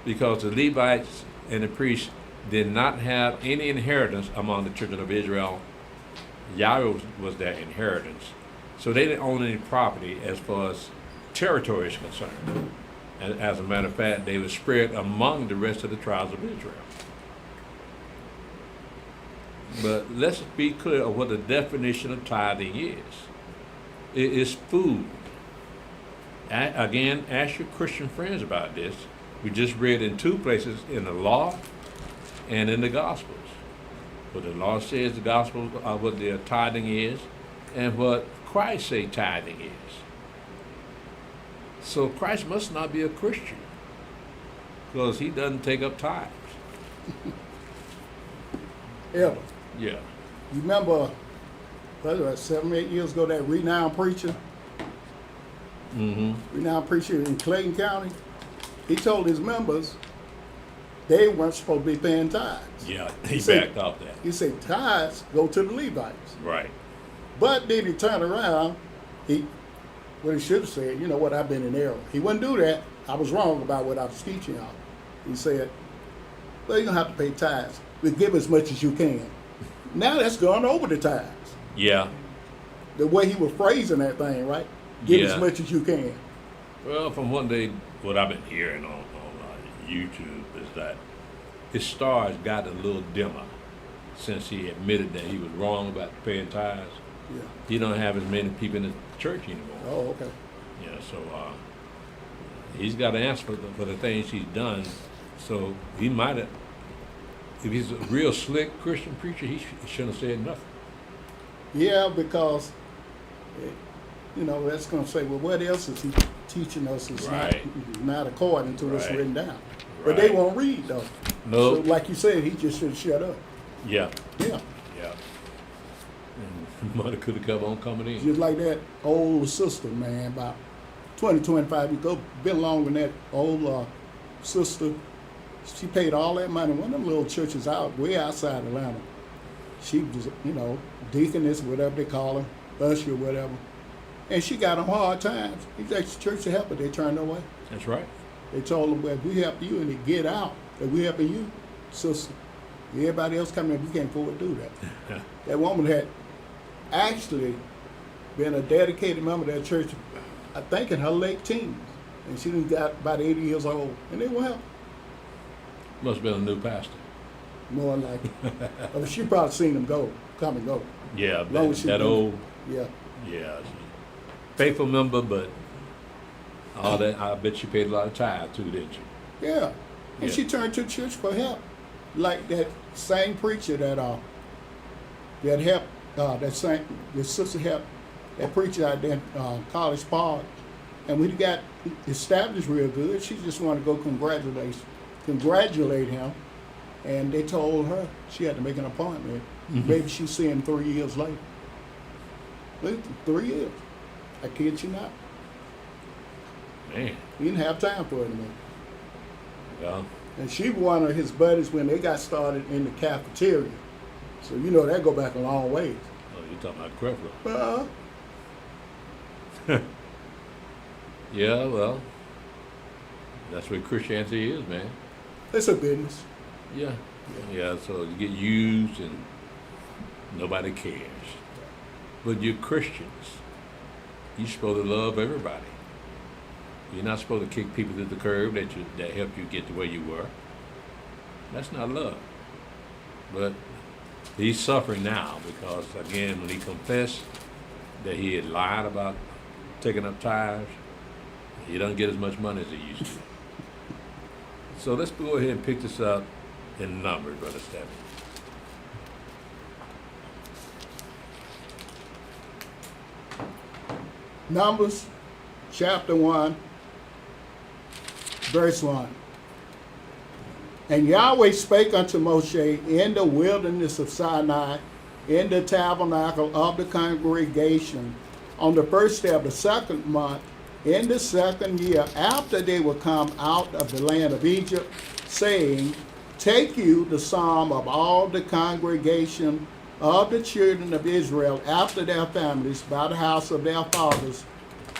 Because the Levites and the priests did not have any inheritance among the children of Israel. Yahweh was their inheritance. So they didn't own any property as far as territory is concerned. And as a matter of fact, they were spread among the rest of the tribes of Israel. But let's be clear of what the definition of tithing is. It is food. Again, ask your Christian friends about this. We just read in two places, in the law and in the Gospels. What the law says, the Gospel, what the tithing is, and what Christ say tithing is. So Christ must not be a Christian, because he doesn't take up tithes. Ever. Yeah. You remember, what was it, 7 or 8 years ago, that renowned preacher? Mm-hmm. Renowned preacher in Clayton County? He told his members they weren't supposed to be paying tithes. Yeah, he said- backed off that. He said tithes go to the Levites. Right. But then he turned around, what he should have said, you know what, I've been in error. He wouldn't do that. I was wrong about what I was teaching y'all. He said, well, you're going to have to pay tithes. But give as much as you can. Now that's gone over the tithes. Yeah. The way he was phrasing that thing, right? Give Yeah. as much as you can. Well, from one day, what I've been hearing on YouTube is that his stars got a little dimmer since he admitted that he was wrong about paying tithes. Yeah. He don't have as many people in the church anymore. Oh, okay. Yeah, so he's got to answer for the things he's done. So he might have, if he's a real slick Christian preacher, he shouldn't have said nothing. Yeah, because, you know, that's going to say, well, what else is he teaching us is Right. not according to what's Right. written down. But they Right. won't read, though. No. So, like you said, he just should shut up. Yeah, Yeah. yeah. And money could have kept on coming in. Just like that old sister, man, about 20, 25 years ago, been longer than that old sister. She paid all that money. One of them little churches out, way outside Atlanta. She was, you know, deaconess, whatever they call her, usher, whatever. And she got them hard times. He asked the church to help her. They turned her away. That's right. They told them, well, if we help you and they get out, that we helping you, sister. Everybody else coming in, we can't afford to do that. That woman had actually been a dedicated member of that church, I think in her late teens. And she done got about 80 years old. And they won't help. Must have been a new pastor. More like it. She probably seen them come and go. Yeah, Long as she that been- old, Yeah. yeah, faithful member, but all that, I bet she paid a lot of tithe too, didn't she? Yeah. And Yeah. she turned to the church for help. Like that same preacher that helped the sister helped that preacher out there in College Park, and we got established real good. She just wanted to go congratulate him, and they told her she had to make an appointment. Maybe she'll see him 3 years later. Look, 3 years. I kid you not. Man. He didn't have time for it anymore. Well, And she was one of his buddies when they got started in the cafeteria. So you know that go back a long ways. oh, you're talking about Creflo. Yeah, well, that's what Christianity is, man. It's a business. Yeah. Yeah, so you get used and nobody cares. But you're Christians. You're supposed to love everybody. You're not supposed to kick people to the curb that helped you get to where you were. That's not love. But he's suffering now because, again, when he confessed that he had lied about taking up tithes, he doesn't get as much money as he used to. So let's go ahead and pick this up in Numbers, Brother Stephen. Numbers chapter 1, verse 1. And Yahweh spake unto Moshe in the wilderness of Sinai, in the tabernacle of the congregation, on the first day of the second month, in the second year after they were come out of the land of Egypt, saying, Take you the sum of all the congregation of the children of Israel after their families by the house of their fathers,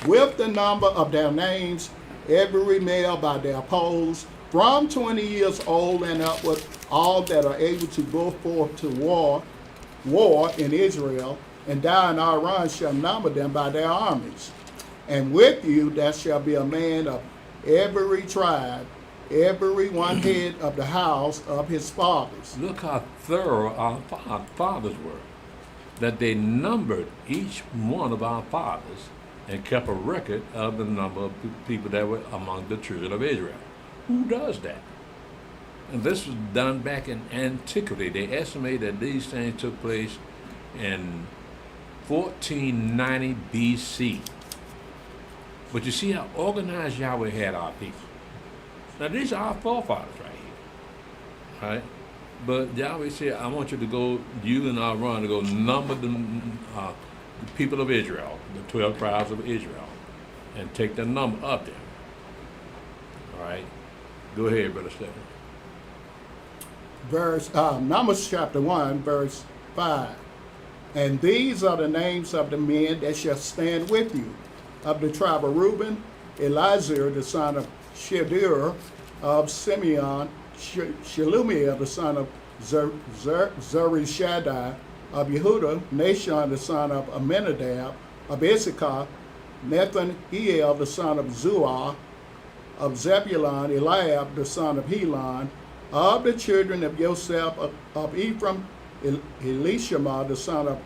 with the number of their names, every male by their poles, from 20 years old and upward, all that are able to go forth to war in Israel, and thou and Aaron shall number them by their armies. And with you there shall be a man of every tribe, every one head of the house of his fathers. Look how thorough our fathers were, that they numbered each one of our fathers and kept a record of the number of people that were among the children of Israel. Who does that? And this was done back in antiquity. They estimate that these things took place in 1490 BC. But you see how organized Yahweh had our people. Now these are our forefathers right here. Right? But Yahweh said, I want you to go, you and Aaron, to go number the people of Israel, the 12 tribes of Israel, and take the number of them. All right? Go ahead, Brother Stephen. Numbers chapter 1, verse 5. And these are the names of the men that shall stand with you. Of the tribe of Reuben, Elizur, the son of Shedir, of Simeon, Shelumiel, the son of Zurishaddai, of Yehuda, Nashon, the son of Amminadab, of Issachar, Nathaniel, the son of Zuar, of Zebulun, Eliab, the son of Helon, of the children of Joseph, of Ephraim, Elishama, the son of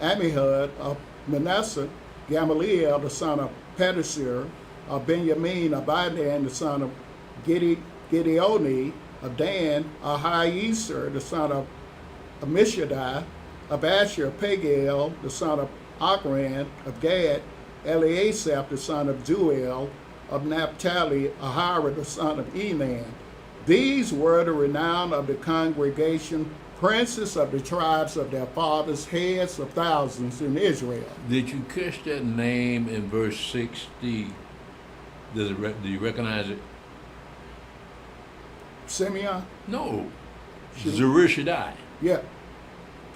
Ammihud, of Manasseh, Gamaliel, the son of Pedasir, of Benjamin, Abidan, the son of Gideoni, of Dan, Ahiezer, the son of Ammishaddai, of Asher, Pagiel, the son of Achran, of Gad, Eliasaph, the son of Juel, of Naphtali, Ahira, the son of Enan. These were the renown of the congregation, princes of the tribes of their fathers, heads of thousands in Israel. Did you catch that name in verse 60? Do you recognize it? Simeon? No. Zurishaddai. Yeah.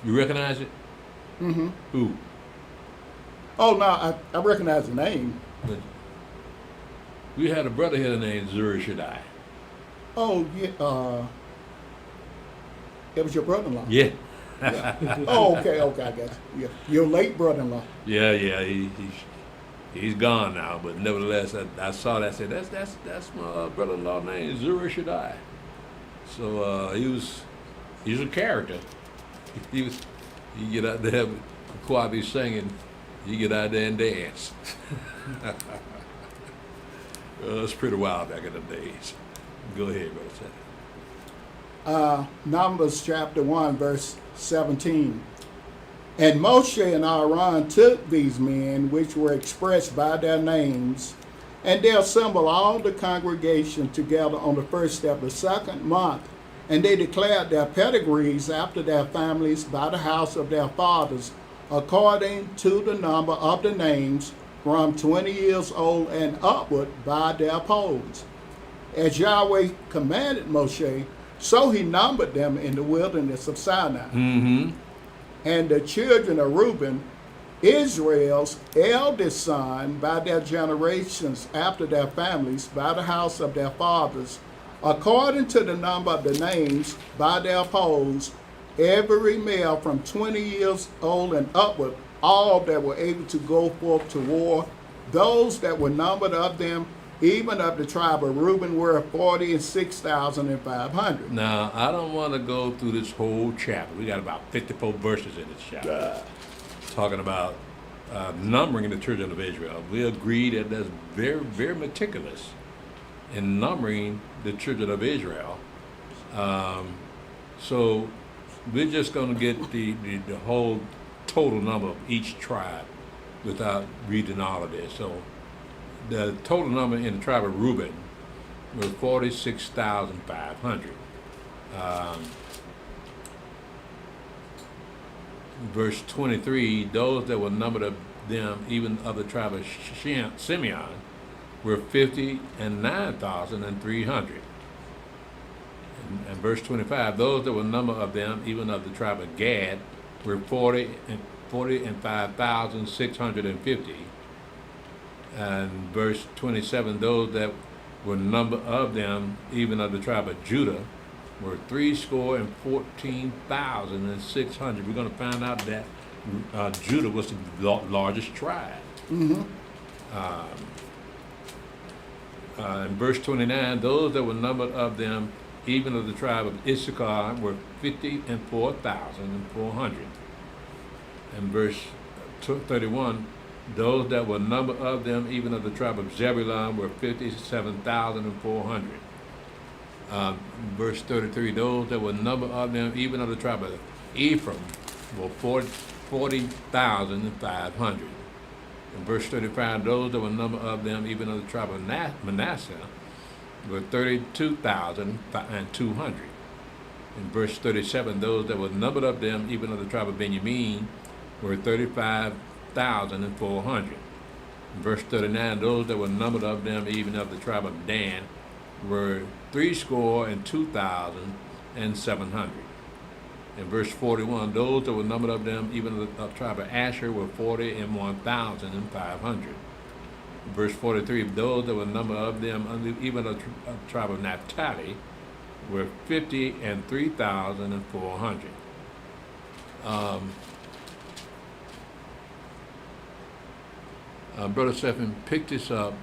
You recognize it? Mm-hmm. Who? Oh, no, I recognize the name. But we had a brother here named Zurishaddai. Oh, yeah. It was your brother-in-law. Yeah. Yeah. Oh, okay, I got you. Yeah. Your late brother-in-law. Yeah. He's gone now, but nevertheless, I saw that. I said, that's my brother-in-law named Zurishaddai. So he's a character. You get out there, choir be singing, you get out there and dance. It's pretty wild back in the days. Go ahead, Brother Seth. Numbers chapter 1, verse 17. And Moshe and Aaron took these men, which were expressed by their names, and they assembled all the congregation together on the first of the second month, and they declared their pedigrees after their families by the house of their fathers, according to the number of the names, from 20 years old and upward by their polls. As Yahweh commanded Moshe, so he numbered them in the wilderness of Sinai. Mm-hmm. And the children of Reuben, Israel's eldest son, by their generations after their families, by the house of their fathers, according to the number of the names, by their polls, every male from 20 years old and upward, all that were able to go forth to war, those that were numbered of them, even of the tribe of Reuben, were 46,500. Now, I don't want to go through this whole chapter. We got about 54 verses in this chapter. Talking about numbering the children of Israel. We agree that that's very, very meticulous in numbering the children of Israel. So we're just going to get the whole total number of each tribe without reading all of this. So the total number in the tribe of Reuben was 46,500. Verse 23, those that were numbered of them, even of the tribe of Simeon, were 59,300. And verse 25, those that were numbered of them, even of the tribe of Gad, were 45,650. And verse 27, those that were numbered of them, even of the tribe of Judah, were 314,600. We're going to find out that Judah was the largest tribe. Mm-hmm. In verse 29, those that were numbered of them, even of the tribe of Issachar, were 54,400. And verse 31, those that were numbered of them, even of the tribe of Zebulun, were 57,400. Verse 33, those that were numbered of them, even of the tribe of Ephraim, were 40,500. In verse 35, those that were numbered of them, even of the tribe of Manasseh, were 32,200. In verse 37, those that were numbered of them, even of the tribe of Benjamin, were 35,400. In verse 39, those that were numbered of them, even of the tribe of Dan, were 62,700. In verse 41, those that were numbered of them, even of the tribe of Asher, were 41,500. In verse 43, those that were numbered of them, even of the tribe of Naphtali, were 53,400. Brother Stephen, pick this up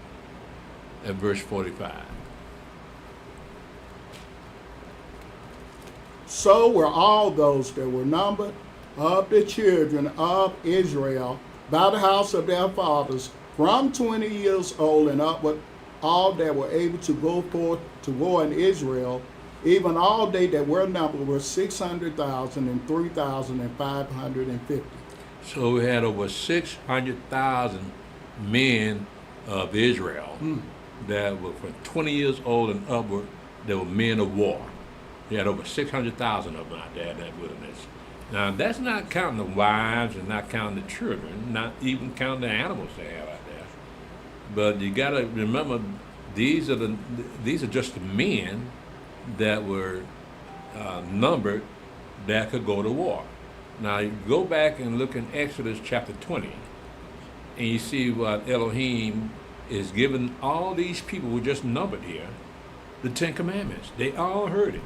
at verse 45. So were all those that were numbered of the children of Israel by the house of their fathers, from 20 years old and upward, all that were able to go forth to war in Israel, even all they that were numbered were 600,000 and 3,550. So we had over 600,000 men of Israel that were from 20 years old and upward, that were men of war. You had over 600,000 of them out there in that wilderness. Now, that's not counting the wives and not counting the children, not even counting the animals they have out there. But you got to remember, these are just the men that were numbered that could go to war. Now, you go back and look in Exodus chapter 20, and you see what Elohim is giving all these people who just numbered here, the Ten Commandments. They all heard it.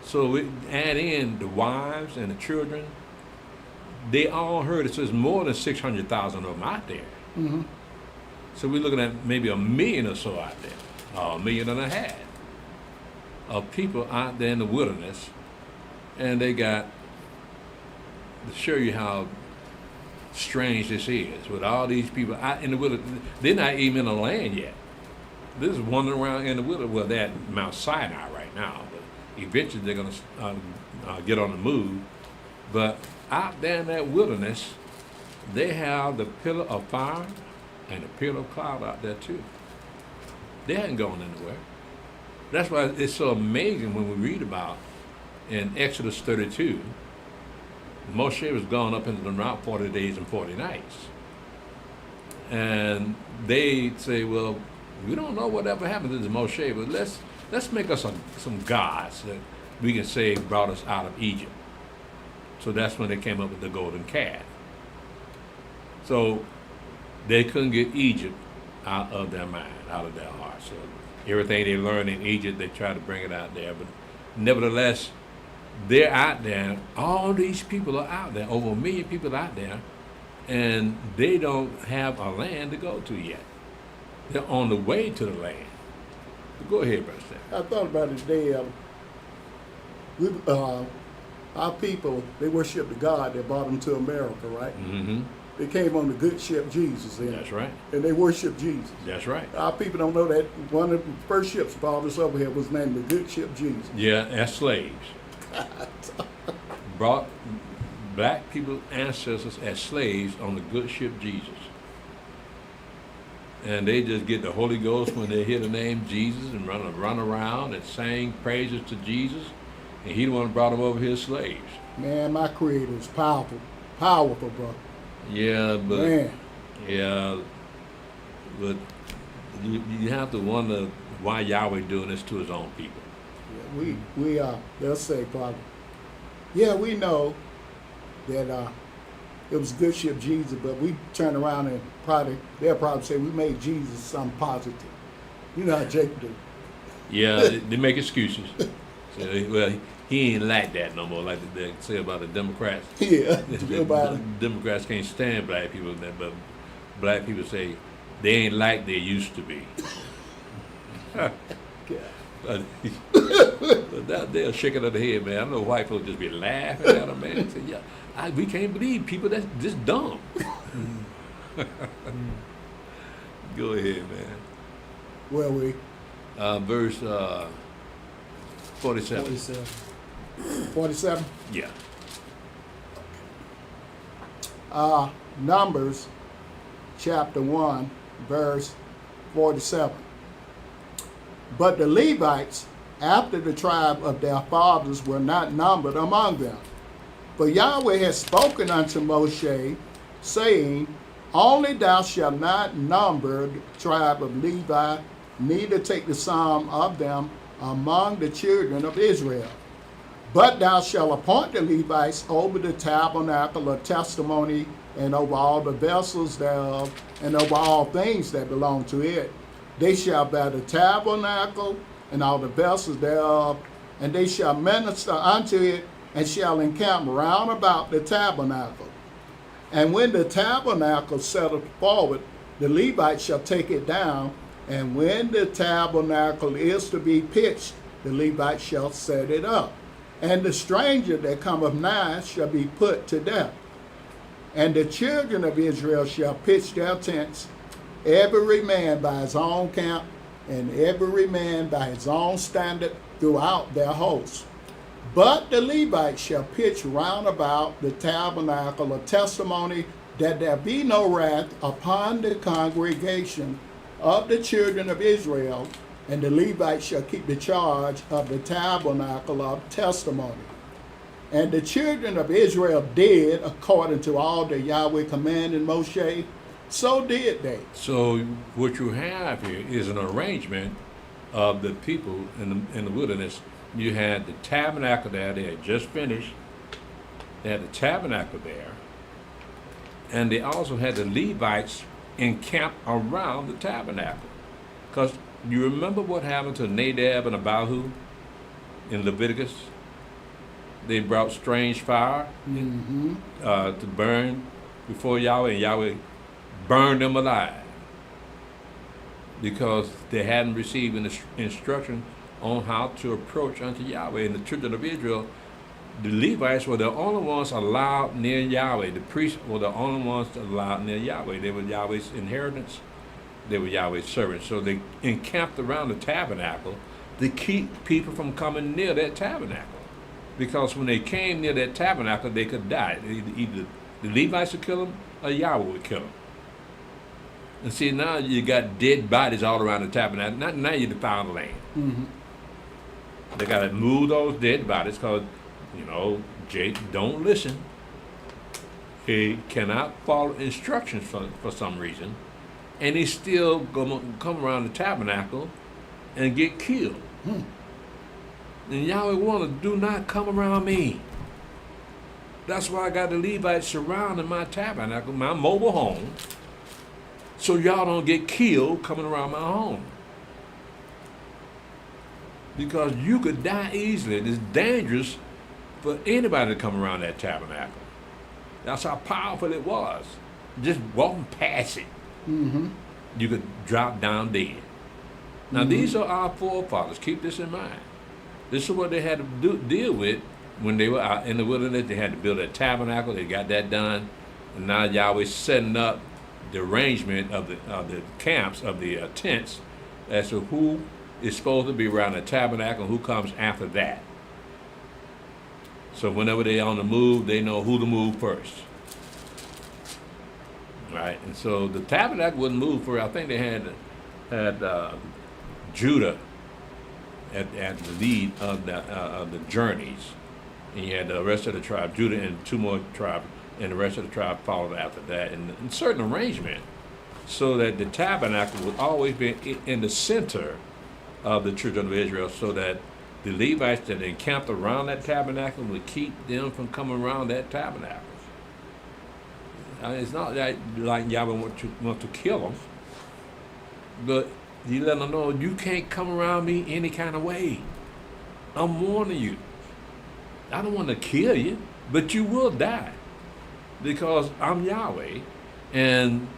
So we add in the wives and the children. They all heard it. So there's more than 600,000 of them out there. Mm-hmm. So we're looking at maybe 1 million or so out there, or 1.5 million of people out there in the wilderness. And they got, to show you how strange this is, with all these people out in the wilderness. They're not even in the land yet. This is wandering around in the wilderness. Well, they're at Mount Sinai right now, but eventually they're going to get on the move. But out there in that wilderness, they have the pillar of fire and the pillar of cloud out there too. They hadn't gone anywhere. That's why it's so amazing when we read about in Exodus 32, Moshe was gone up into the mount 40 days and 40 nights. And they say, well, we don't know whatever happened to Moshe, but let's make us some gods that we can say brought us out of Egypt. So that's when they came up with the golden calf. So they couldn't get Egypt out of their mind, out of their heart. So everything they learned in Egypt, they tried to bring it out there. But nevertheless, they're out there. All these people are out there, over 1 million people out there, and they don't have a land to go to yet. They're on the way to the land. But go ahead, Brother Stan. I thought about it today. Our people, they worship the God that brought them to America, right? Mm-hmm. They came on the good ship Jesus. That's right. And they worship Jesus. That's right. Our people don't know that one of the first ships brought us over here was named the good ship Jesus. Yeah, as slaves. Brought black people, ancestors, as slaves on the good ship Jesus. And they just get the Holy Ghost when they hear the name Jesus and run around and sing praises to Jesus. And he the one who brought them over here as slaves. Man, my Creator is powerful. Powerful, bro. Yeah, but Man. yeah, but you have to wonder why Yahweh doing this to his own people. Yeah, we they'll say probably, yeah, we know that it was good ship Jesus, but we turn around and they'll probably say we made Jesus something positive. You know how Jacob do. Yeah, they make excuses. So, well, he ain't like that no more, like they say about the Democrats. Yeah, The Democrats can't stand black people, but black people say they ain't like they used to be. But they're shaking of the head, man. I know white folks just be laughing at them, man. Say, yeah, we can't believe people that's just dumb. Go ahead, man. Where we? Verse 47. 47. 47? Yeah. Numbers chapter 1, verse 47. But the Levites, after the tribe of their fathers, were not numbered among them. For Yahweh has spoken unto Moshe, saying, Only thou shalt not number the tribe of Levi, neither take the sum of them among the children of Israel. But thou shalt appoint the Levites over the tabernacle of testimony, and over all the vessels thereof, and over all things that belong to it. They shall bear the tabernacle and all the vessels thereof, and they shall minister unto it, and shall encamp round about the tabernacle. And when the tabernacle setteth forward, the Levites shall take it down, and when the tabernacle is to be pitched, the Levites shall set it up. And the stranger that cometh nigh shall be put to death. And the children of Israel shall pitch their tents, every man by his own camp, and every man by his own standard throughout their hosts. But the Levites shall pitch round about the tabernacle of testimony, that there be no wrath upon the congregation of the children of Israel, and the Levites shall keep the charge of the tabernacle of testimony. And the children of Israel did according to all that Yahweh commanded Moshe, so did they. So what you have here is an arrangement of the people in the wilderness. You had the tabernacle there. They had just finished. They had the tabernacle there. And they also had the Levites encamped around the tabernacle. Because you remember what happened to Nadab and Abihu in Leviticus? They brought strange fire to burn before Yahweh, and Yahweh burned them alive because they hadn't received an instruction on how to approach unto Yahweh. And the children of Israel, the Levites were the only ones allowed near Yahweh. The priests were the only ones allowed near Yahweh. They were Yahweh's inheritance. They were Yahweh's servants. So they encamped around the tabernacle to keep people from coming near that tabernacle. because when they came near that tabernacle, they could die. Either the Levites would kill them or Yahweh would kill them. And see, now you got dead bodies all around the tabernacle. Now you defile the land. Mm-hmm. They got to move those dead bodies because, you know, Jake don't listen. He cannot follow instructions for some reason. And he still gonna come around the tabernacle and get killed. And Yahweh wanted, do not come around me. That's why I got the Levites surrounding my tabernacle, my mobile home, so y'all don't get killed coming around my home. Because you could die easily. It's dangerous for anybody to come around that tabernacle. That's how powerful it was. Just walking past it, Mm-hmm. you could drop down dead. Now, these are our forefathers. Keep this in mind. This is what they had to deal with when they were out in the wilderness. They had to build a tabernacle. They got that done. And now Yahweh's setting up the arrangement of the camps, of the tents, as to who is supposed to be around the tabernacle and who comes after that. So whenever they're on the move, they know who to move first. Right? And so the tabernacle wouldn't move for, I think they had Judah at the lead of the journeys. And you had the rest of the tribe, Judah and two more tribes, and the rest of the tribe followed after that in certain arrangement, so that the tabernacle would always be in the center of the children of Israel, so that the Levites that encamped around that tabernacle would keep them from coming around that tabernacle. It's not that like Yahweh want to kill them, but you let them know you can't come around me any kind of way. I'm warning you. I don't want to kill you, but you will die, because I'm Yahweh and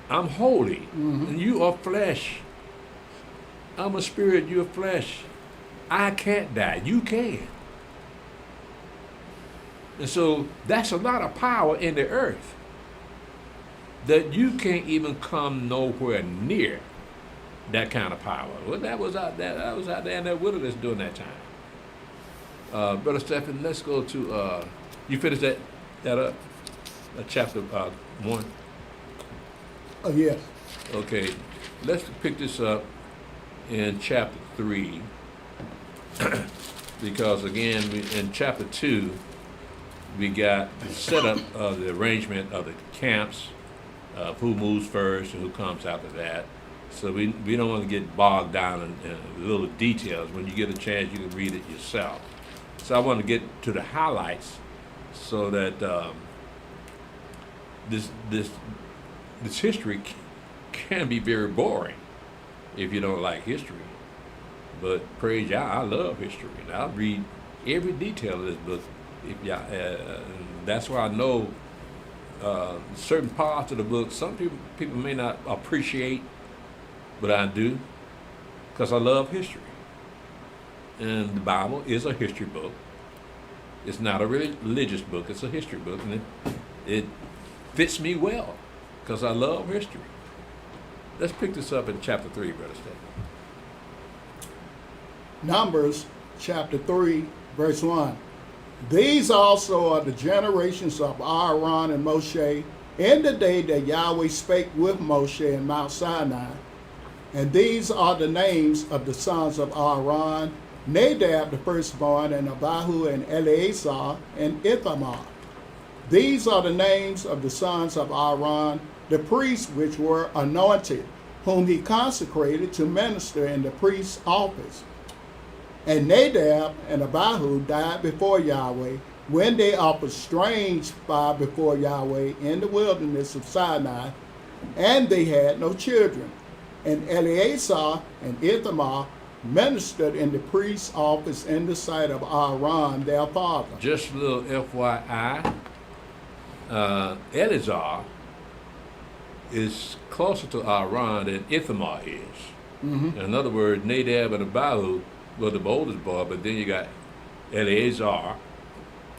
I'm holy, and you are flesh. I'm a spirit, you're flesh. I can't die, you can. And so that's a lot of power in the earth that you can't even come nowhere near that kind of power. Well, that was out there in that wilderness during that time. Brother Stephen, let's go to, you finished that up? Chapter 1? Yes. Okay, let's pick this up in chapter 3, because again, in chapter 2, we got the setup of the arrangement of the camps, who moves first and who comes after that. So we don't want to get bogged down in little details. When you get a chance, you can read it yourself. So I want to get to the highlights, so that this history can be very boring if you don't like history. But praise Yah, I love history, and I'll read every detail of this book. That's why I know certain parts of the book some people may not appreciate, but I do, because I love history. And the Bible is a history book. It's not a religious book, it's a history book, and it fits me well, because I love history. Let's pick this up in chapter 3, Brother Stephen. Numbers chapter 3, verse 1. These also are the generations of Aaron and Moshe in the day that Yahweh spake with Moshe in Mount Sinai. And these are the names of the sons of Aaron: Nadab the firstborn, and Abihu, and Eleazar, and Ithamar. These are the names of the sons of Aaron, the priests which were anointed, whom he consecrated to minister in the priest's office. And Nadab and Abihu died before Yahweh when they offered strange fire before Yahweh in the wilderness of Sinai, and they had no children. And Eleazar and Ithamar ministered in the priest's office in the sight of Aaron their father. Just a little FYI, Eleazar is closer to Aaron than Ithamar is. In other words, Nadab and Abihu were the oldest boy, but then you got Eleazar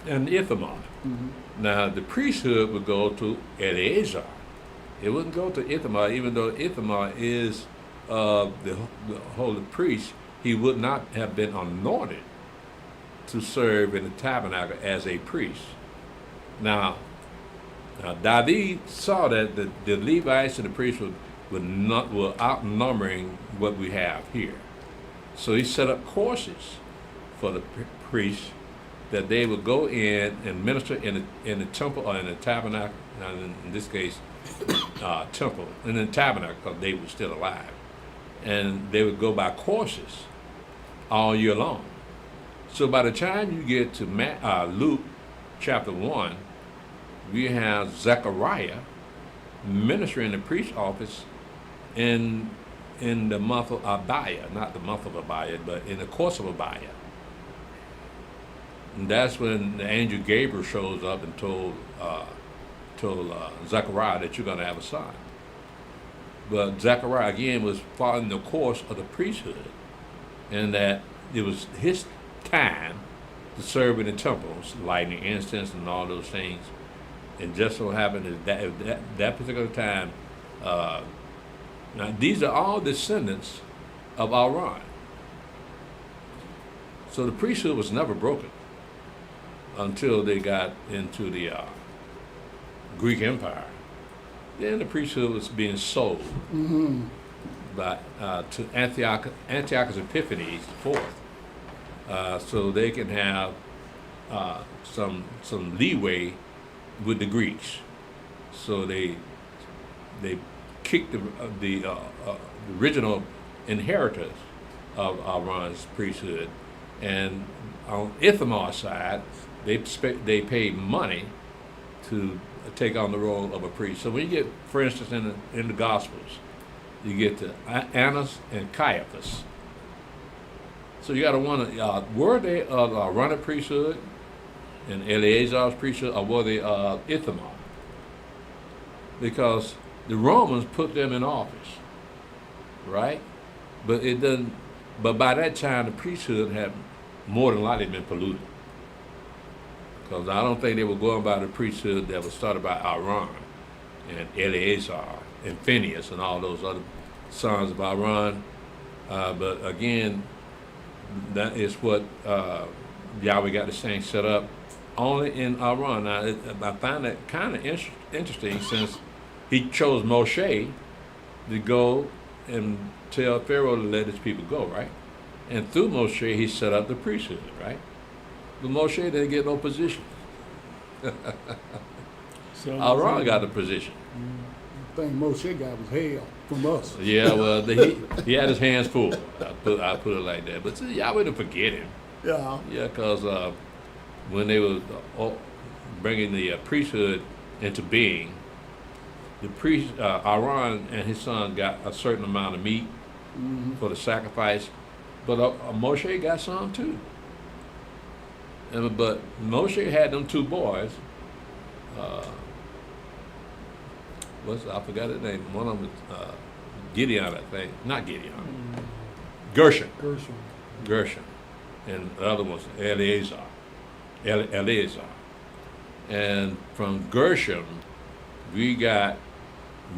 and Ithamar. Now, the priesthood would go to Eleazar. It wouldn't go to Ithamar, even though Ithamar is the holy priest. He would not have been anointed to serve in the tabernacle as a priest. Now David saw that the Levites and the priests were outnumbering what we have here. So he set up courses for the priests that they would go in and minister in the temple or in the tabernacle. Now in this case, temple, in the tabernacle, because they were still alive. And they would go by courses all year long. So by the time you get to Luke chapter 1, we have Zechariah ministering in the priest's office in the month of Abiah, not the month of Abiah, but in the course of Abiah. And that's when the angel Gabriel shows up and told Zechariah that you're going to have a son. But Zechariah again was following the course of the priesthood, and that it was his time to serve in the temples, lighting incense and all those things. And just so happened that particular time, now these are all descendants of Aaron. So the priesthood was never broken until they got into the Greek Empire. Then the priesthood was being sold by to Antiochus Epiphanes IV, so they can have some leeway with the Greeks. So they kicked the original inheritors of Aaron's priesthood, and on Ithamar's side, they paid money to take on the role of a priest. So when you get, for instance, in the Gospels, you get to Annas and Caiaphas. So you got to wonder, were they of Aaronic priesthood and Eleazar's priesthood, or were they of Ithamar? Because the Romans put them in office, right? But it doesn't. But by that time, the priesthood had more than likely been polluted. Because I don't think they were going by the priesthood that was started by Aaron and Eleazar and Phineas and all those other sons of Aaron. But again, that is what Yahweh got this thing set up only in Aaron. Now, I find that kind of interesting, since he chose Moshe to go and tell Pharaoh to let his people go, right? And through Moshe, he set up the priesthood, right? But Moshe didn't get no position. So Aaron got the position. The thing Moshe got was hell from us. Yeah, well, he had his hands full. I put it like that. But see, Yahweh didn't forget him. Yeah. Yeah, because when they were bringing the priesthood into being, the priest Aaron and his son got a certain amount of meat for the sacrifice, but Moshe got some too. But Moshe had them two boys. I forgot his name. One of them was Gideon, I think. Not Gideon. Gershon. And the other one was Eleazar. And from Gershon, we got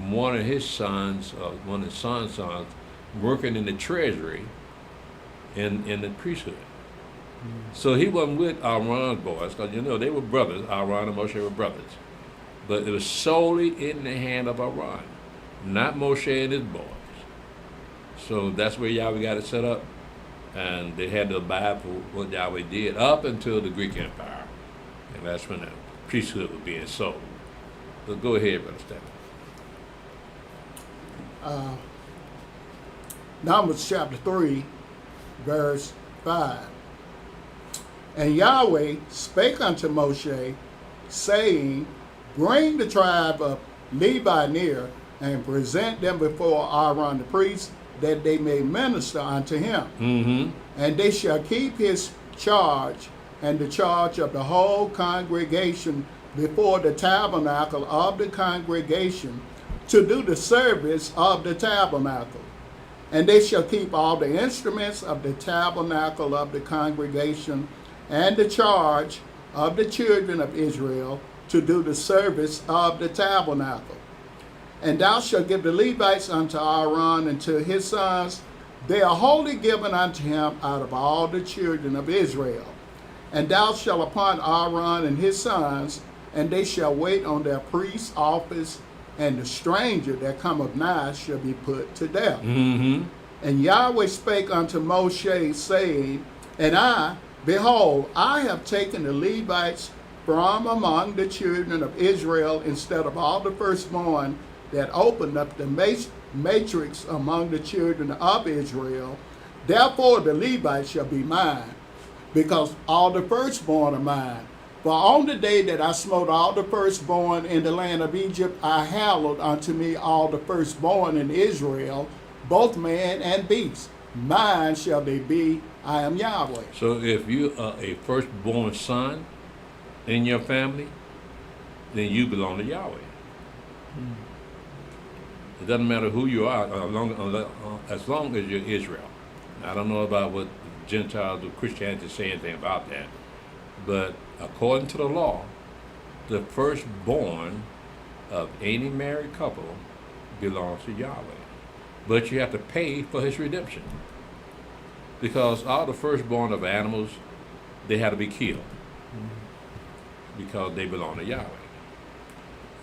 one of his sons, one of his son's sons, working in the treasury in the priesthood. So he wasn't with Aaron's boys, because they were brothers. Aaron and Moshe were brothers. But it was solely in the hand of Aaron, not Moshe and his boys. So that's where Yahweh got it set up. And they had to abide for what Yahweh did up until the Greek Empire. And that's when the priesthood was being sold. But go ahead, Brother Stephen. Numbers chapter 3, verse 5. And Yahweh spake unto Moshe, saying, Bring the tribe of Levi near, and present them before Aaron the priest, that they may minister unto him. And they shall keep his charge and the charge of the whole congregation before the tabernacle of the congregation, to do the service of the tabernacle. And they shall keep all the instruments of the tabernacle of the congregation, and the charge of the children of Israel, to do the service of the tabernacle. And thou shalt give the Levites unto Aaron and to his sons. They are wholly given unto him out of all the children of Israel. And thou shalt appoint Aaron and his sons, and they shall wait on their priest's office, and the stranger that cometh nigh shall be put to death. Mm-hmm. And Yahweh spake unto Moshe, saying, And I, behold, I have taken the Levites from among the children of Israel, instead of all the firstborn that opened up the matrix among the children of Israel. Therefore the Levites shall be mine, because all the firstborn are mine. For on the day that I smote all the firstborn in the land of Egypt, I hallowed unto me all the firstborn in Israel, both man and beast. Mine shall they be, I am Yahweh. So if you are a firstborn son in your family, then you belong to Yahweh. It doesn't matter who you are, as long as you're Israel. I don't know about what Gentiles or Christianity say anything about that, but according to the law, the firstborn of any married couple belongs to Yahweh. But you have to pay for his redemption, because all the firstborn of animals, they had to be killed because they belong to Yahweh.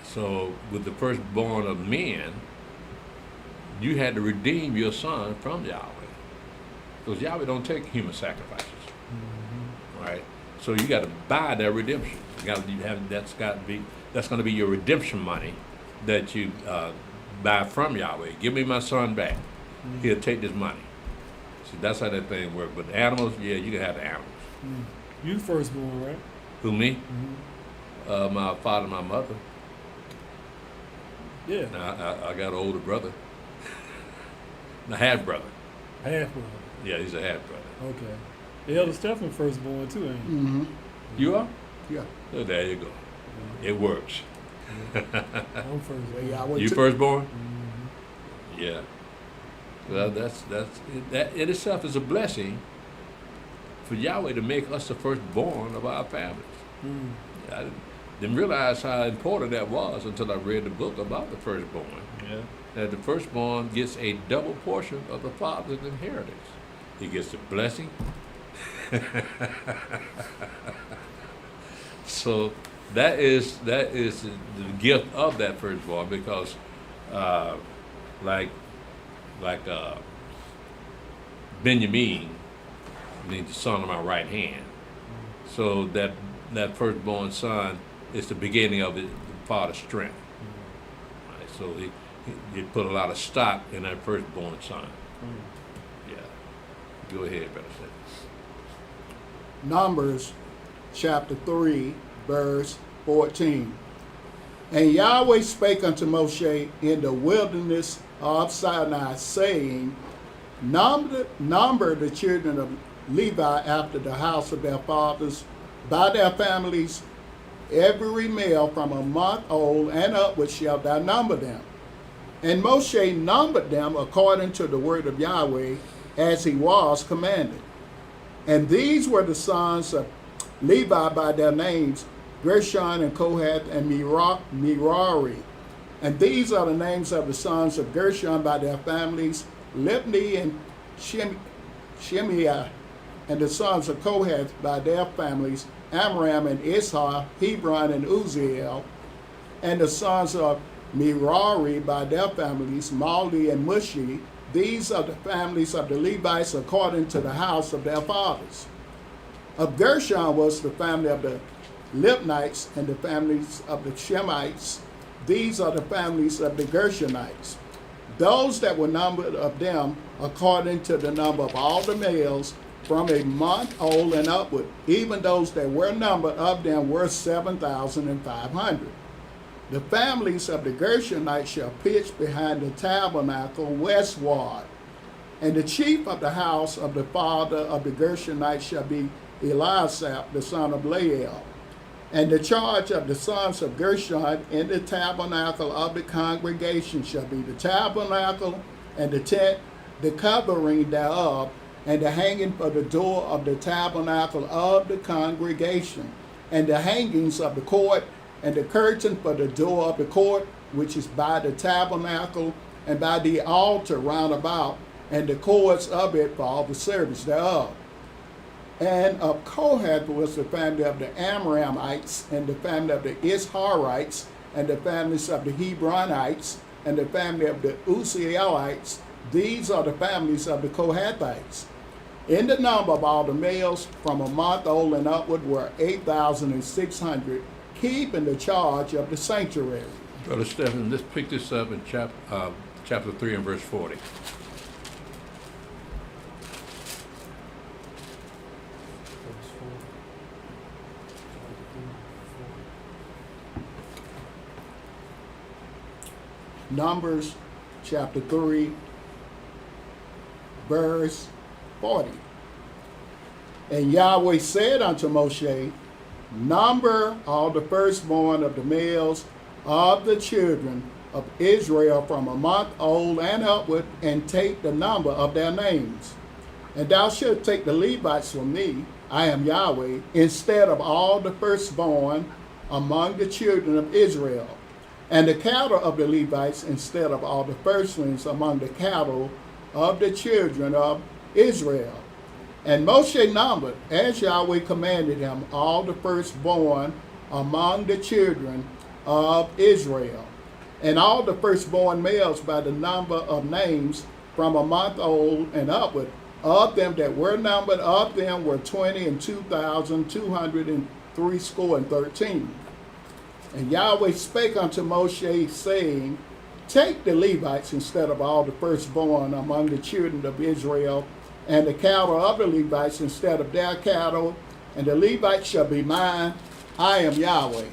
So with the firstborn of men, you had to redeem your son from Yahweh, because Yahweh don't take human sacrifices, right? So you got to buy that redemption. That's going to be your redemption money that you buy from Yahweh. Give me my son back. He'll take this money. See, that's how that thing works. But animals, yeah, you can have the animals. You firstborn, right? Who, me? My father and my mother. Yeah. Now, I got an older brother. A half brother. Half brother. Yeah, he's a half brother. Okay. The elder Stephen firstborn too, ain't he? Mm-hmm. You are? Yeah. Oh, there you go. It works. I'm firstborn. Yahweh You took- firstborn? Yeah. Well, that in itself is a blessing for Yahweh to make us the firstborn of our families. I didn't realize how important that was until I read the book about the firstborn. Yeah. That the firstborn gets a double portion of the father's inheritance. He gets the blessing. So that is the gift of that firstborn, because like Benjamin means the son of my right hand. So that firstborn son is the beginning of the father's strength. Right? So he put a lot of stock in that firstborn son. Yeah. Go ahead, brother. Numbers chapter 3, verse 14. And Yahweh spake unto Moshe in the wilderness of Sinai, saying, Number the children of Levi after the house of their fathers, by their families, every male from a month old and upward shalt thou number them. And Moshe numbered them according to the word of Yahweh, as he was commanded. And these were the sons of Levi by their names, Gershon and Kohath and Merari. And these are the names of the sons of Gershon by their families, Libni and Shimei. And the sons of Kohath by their families, Amram and Ishar, Hebron and Uzziel. And the sons of Merari by their families, Maldi and Mushi. These are the families of the Levites according to the house of their fathers. Of Gershon was the family of the Libnites and the families of the Shemites. These are the families of the Gershonites. Those that were numbered of them according to the number of all the males from a month old and upward, even those that were numbered of them were 7,500. The families of the Gershonites shall pitch behind the tabernacle westward. And the chief of the house of the father of the Gershonites shall be Eliasaph, the son of Lael. And the charge of the sons of Gershon in the tabernacle of the congregation shall be the tabernacle and the tent, the covering thereof, and the hanging for the door of the tabernacle of the congregation, and the hangings of the court, and the curtain for the door of the court, which is by the tabernacle, and by the altar round about, and the cords of it for all the service thereof. And of Kohath was the family of the Amramites, and the family of the Isharites, and the families of the Hebronites, and the family of the Uzzielites. These are the families of the Kohathites. In the number of all the males from a month old and upward were 8,600, keeping the charge of the sanctuary. Brother Stephen, let's pick this up in chapter 3 and verse 40. Numbers chapter 3, verse 40. And Yahweh said unto Moshe, number all the firstborn of the males of the children of Israel from a month old and upward, and take the number of their names. And thou shalt take the Levites from me, I am Yahweh, instead of all the firstborn among the children of Israel, and the cattle of the Levites instead of all the firstlings among the cattle of the children of Israel. And Moshe numbered, as Yahweh commanded him, all the firstborn among the children of Israel, and all the firstborn males by the number of names from a month old and upward. Of them that were numbered, of them were 22,213. And Yahweh spake unto Moshe, saying, take the Levites instead of all the firstborn among the children of Israel, and the cattle of the Levites instead of their cattle, and the Levites shall be mine, I am Yahweh.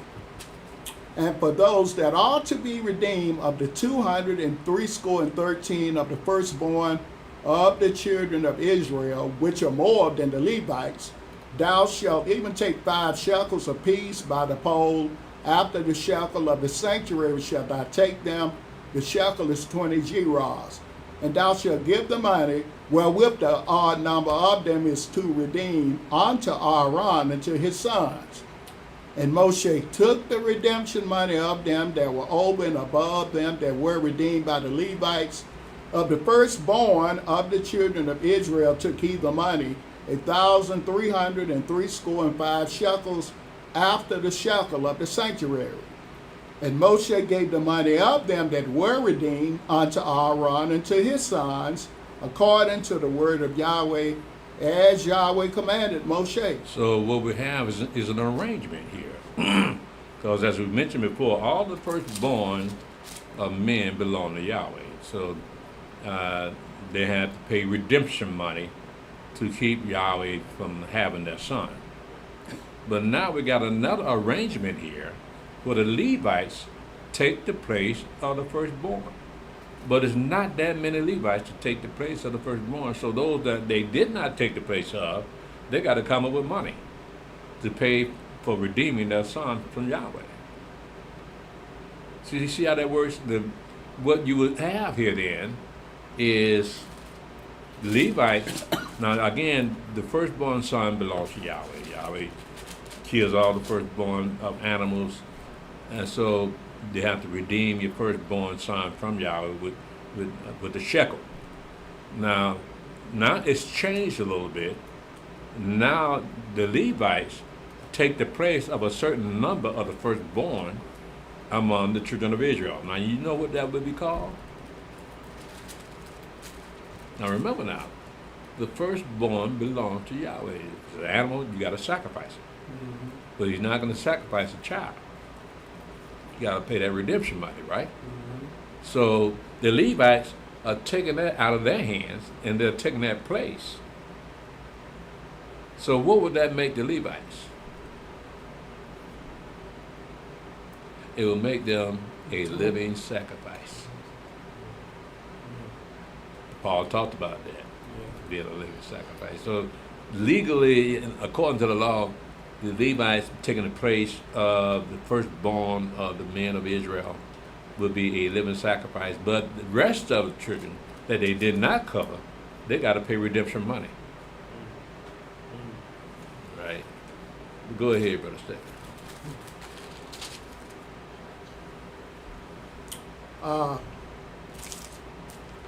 And for those that are to be redeemed of the 213 of the firstborn of the children of Israel, which are more than the Levites, thou shalt even take 5 shekels apiece by the poll. After the shekel of the sanctuary shalt thou take them. The shekel is 20 gerahs. And thou shalt give the money, wherewith the odd number of them is to redeem, unto Aaron and to his sons. And Moshe took the redemption money of them that were over and above them that were redeemed by the Levites. Of the firstborn of the children of Israel took he the money, 1,365 shekels, after the shekel of the sanctuary. And Moshe gave the money of them that were redeemed unto Aaron and to his sons, according to the word of Yahweh, as Yahweh commanded Moshe. So what we have is an arrangement here. Because as we mentioned before, all the firstborn of men belong to Yahweh. So they had to pay redemption money to keep Yahweh from having their son. But now we got another arrangement here where the Levites take the place of the firstborn. But it's not that many Levites to take the place of the firstborn. So those that they did not take the place of, they got to come up with money to pay for redeeming their son from Yahweh. So you see how that works? What you would have here then is Levites. Now again, the firstborn son belongs to Yahweh. Yahweh kills all the firstborn of animals, and so they have to redeem your firstborn son from Yahweh with the shekel. Now it's changed a little bit. Now the Levites take the place of a certain number of the firstborn among the children of Israel. Now you know what that would be called? Now remember now, the firstborn belongs to Yahweh. It's an animal, you got to sacrifice it. Mm-hmm. But he's not going to sacrifice a child. You got to pay that redemption money, right? Mm-hmm. So the Levites are taking that out of their hands, and they're taking that place. So what would that make the Levites? It will make them a living sacrifice. Paul talked about that, being a living sacrifice. So legally, according to the law, the Levites taking the place of the firstborn of the men of Israel would be a living sacrifice. But the rest of the children that they did not cover, they got to pay redemption money. Right? Go ahead, Brother Stephen.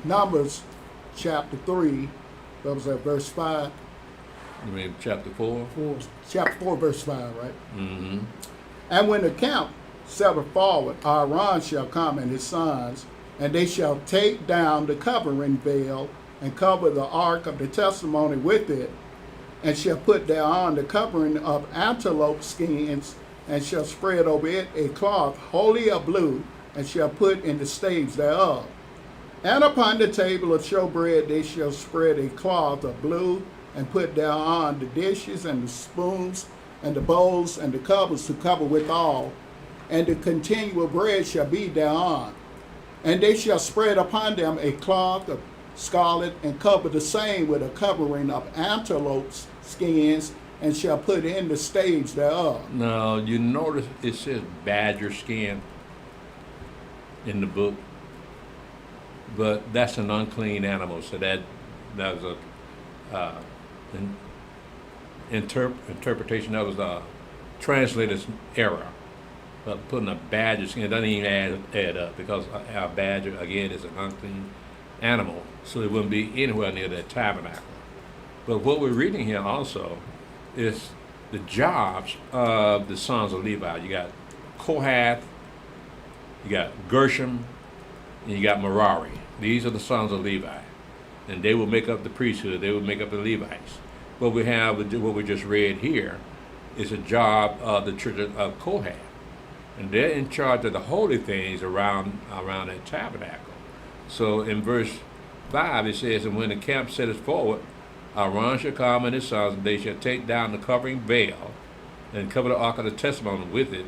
Numbers chapter 3, that was at verse 5. You mean chapter 4? 4. Chapter 4, verse 5, right? Mm-hmm. And when the camp settled forward, Aaron shall come and his sons, and they shall take down the covering veil and cover the ark of the testimony with it, and shall put thereon the covering of antelope skins, and shall spread over it a cloth wholly of blue, and shall put in the staves thereof. And upon the table of showbread they shall spread a cloth of blue, and put thereon the dishes and the spoons and the bowls and the covers to cover withal, and the continual bread shall be thereon. And they shall spread upon them a cloth of scarlet, and cover the same with a covering of antelope skins, and shall put in the staves thereof. Now, you notice it says badger skin in the book, but that's an unclean animal, so that was a interpretation. That was a translator's error. But putting a badger skin doesn't even add up, because a badger, again, is an unclean animal, so it wouldn't be anywhere near that tabernacle. But what we're reading here also is the jobs of the sons of Levi. You got Kohath, you got Gershom, and you got Merari. These are the sons of Levi, and they will make up the priesthood. They will make up the Levites. What we have, what we just read here, is a job of the children of Kohath, and they're in charge of the holy things around that tabernacle. So in verse 5 it says, and when the camp setteth forward, Aaron shall come and his sons, and they shall take down the covering veil, and cover the ark of the testimony with it,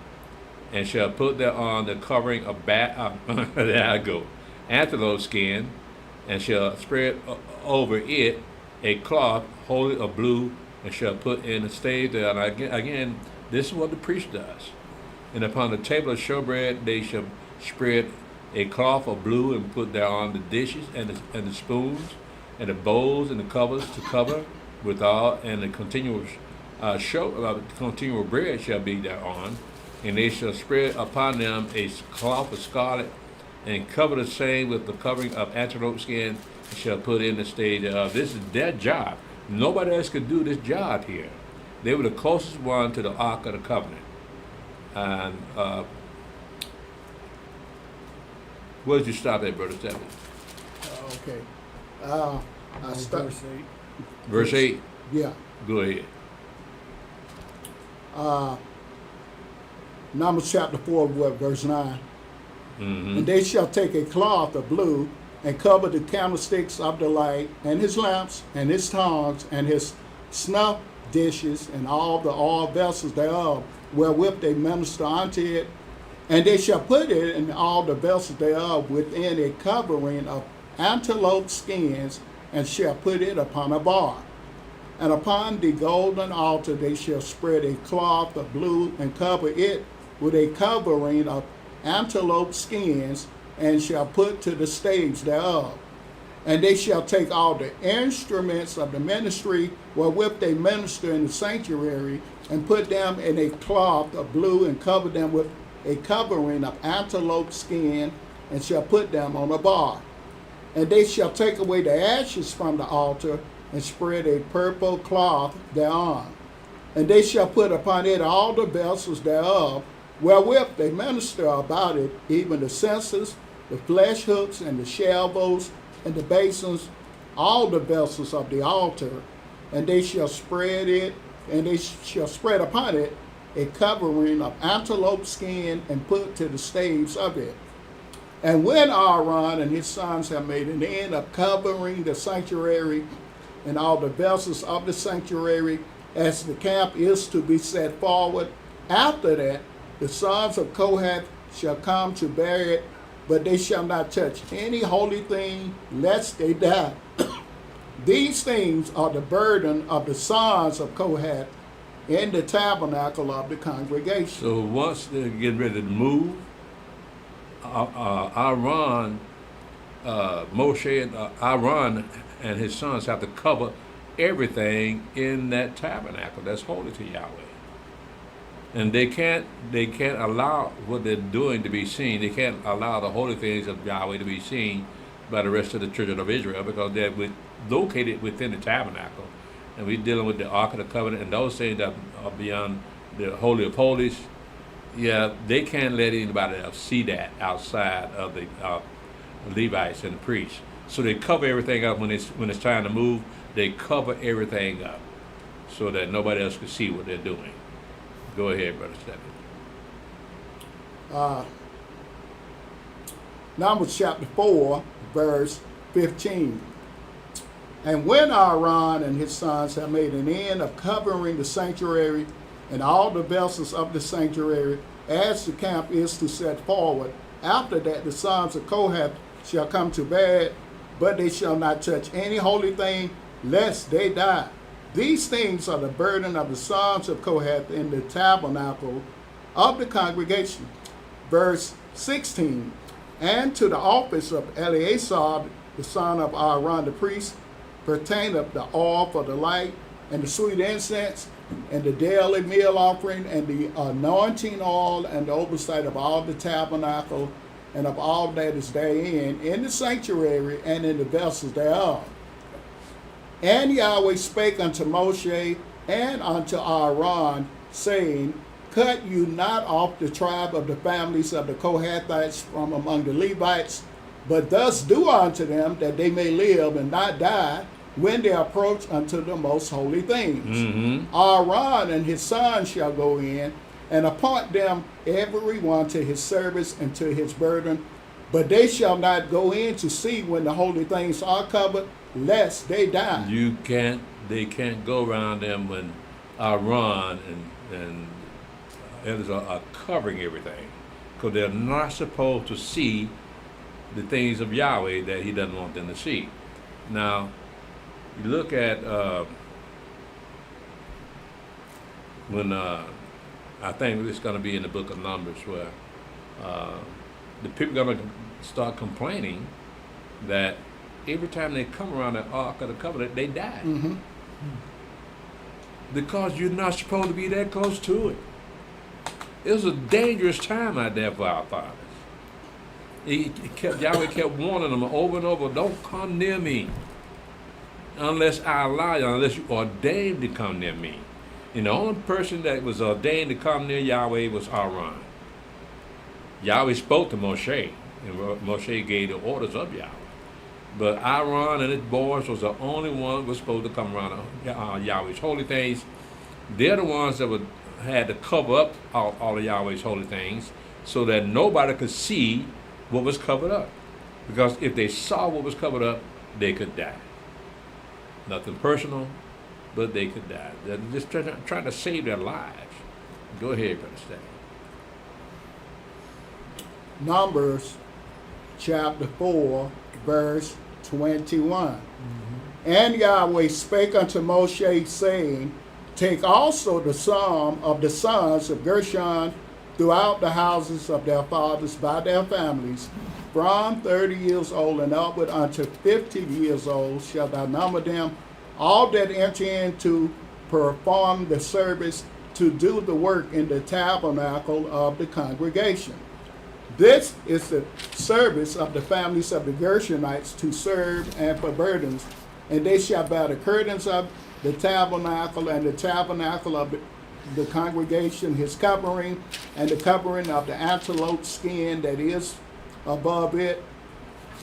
and shall put thereon the covering of there I go, antelope skin, and shall spread over it a cloth wholly of blue, and shall put in the stave there. And again, this is what the priest does. And upon the table of showbread they shall spread a cloth of blue, and put thereon the dishes and the spoons and the bowls and the covers to cover withal, and the continual continual bread shall be thereon, and they shall spread upon them a cloth of scarlet, and cover the same with the covering of antelope skin, and shall put in the stage thereof. This is their job. Nobody else could do this job here. They were the closest one to the Ark of the Covenant. And where did you stop at, Brother Stephen? Okay. I start. Verse 8. Verse 8? Yeah. Go ahead. Numbers chapter 4, verse 9. Mm-hmm. And they shall take a cloth of blue, and cover the candlesticks of the light, and his lamps, and his tongs, and his snuff dishes, and all the oil vessels thereof, wherewith they minister unto it. And they shall put it in all the vessels thereof within a covering of antelope skins, and shall put it upon a bar. And upon the golden altar they shall spread a cloth of blue, and cover it with a covering of antelope skins, and shall put to the staves thereof. And they shall take all the instruments of the ministry wherewith they minister in the sanctuary, and put them in a cloth of blue, and cover them with a covering of antelope skin, and shall put them on a bar. And they shall take away the ashes from the altar, and spread a purple cloth thereon. And they shall put upon it all the vessels thereof, wherewith they minister about it, even the censers, the flesh hooks, and the shelvos, and the basins, all the vessels of the altar. And they shall spread it, and they shall spread upon it a covering of antelope skin, and put to the staves of it. And when Aaron and his sons have made an end of covering the sanctuary and all the vessels of the sanctuary, as the camp is to be set forward, after that the sons of Kohath shall come to bear it, but they shall not touch any holy thing, lest they die. These things are the burden of the sons of Kohath in the tabernacle of the congregation. So once they're getting ready to move, Aaron, Moshe, and Aaron and his sons have to cover everything in that tabernacle that's holy to Yahweh. And they can't allow what they're doing to be seen. They can't allow the holy things of Yahweh to be seen by the rest of the children of Israel, because they're located within the tabernacle. and we're dealing with the Ark of the Covenant and those things that are beyond the Holy of Holies, yeah, they can't let anybody else see that outside of the Levites and the priests. So they cover everything up when it's time to move. They cover everything up so that nobody else can see what they're doing. Go ahead, Brother Stephen. Numbers chapter 4, verse 15. And when Aaron and his sons have made an end of covering the sanctuary and all the vessels of the sanctuary, as the camp is to set forward, after that the sons of Kohath shall come to bed, but they shall not touch any holy thing, lest they die. These things are the burden of the sons of Kohath in the tabernacle of the congregation. Verse 16. And to the office of Eleazar, the son of Aaron the priest, pertaineth the oil for the light, and the sweet incense, and the daily meal offering, and the anointing oil, and the oversight of all the tabernacle, and of all that is therein, in the sanctuary, and in the vessels thereof. And Yahweh spake unto Moshe and unto Aaron, saying, Cut you not off the tribe of the families of the Kohathites from among the Levites, but thus do unto them, that they may live and not die, when they approach unto the most holy things. Aaron and his sons shall go in, and appoint them every one to his service and to his burden, but they shall not go in to see when the holy things are covered, lest they die. They can't go around them when Aaron and others are covering everything, because they're not supposed to see the things of Yahweh that he doesn't want them to see. Now, you look at when I think it's going to be in the book of Numbers, where the people are going to start complaining that every time they come around the Ark of the Covenant, they die. Because you're not supposed to be that close to it. It was a dangerous time out there for our fathers. Yahweh kept warning them over and over, don't come near me unless I allow you, unless you ordained to come near me. And the only person that was ordained to come near Yahweh was Aaron. Yahweh spoke to Moshe, and Moshe gave the orders of Yahweh. But Aaron and his boys was the only one who was supposed to come around Yahweh's holy things. They're the ones that had to cover up all of Yahweh's holy things so that nobody could see what was covered up. Because if they saw what was covered up, they could die. Nothing personal, but they could die. They're just trying to save their lives. Go ahead, Brother Stan. Numbers chapter 4, verse 21. And Yahweh spake unto Moshe, saying, Take also the sum of the sons of Gershon throughout the houses of their fathers by their families, from 30 years old and upward unto 50 years old shalt thou number them, all that enter in to perform the service, to do the work in the tabernacle of the congregation. This is the service of the families of the Gershonites to serve and for burdens, and they shall bear the curtains of the tabernacle, and the tabernacle of the congregation, his covering, and the covering of the antelope skin that is upon it,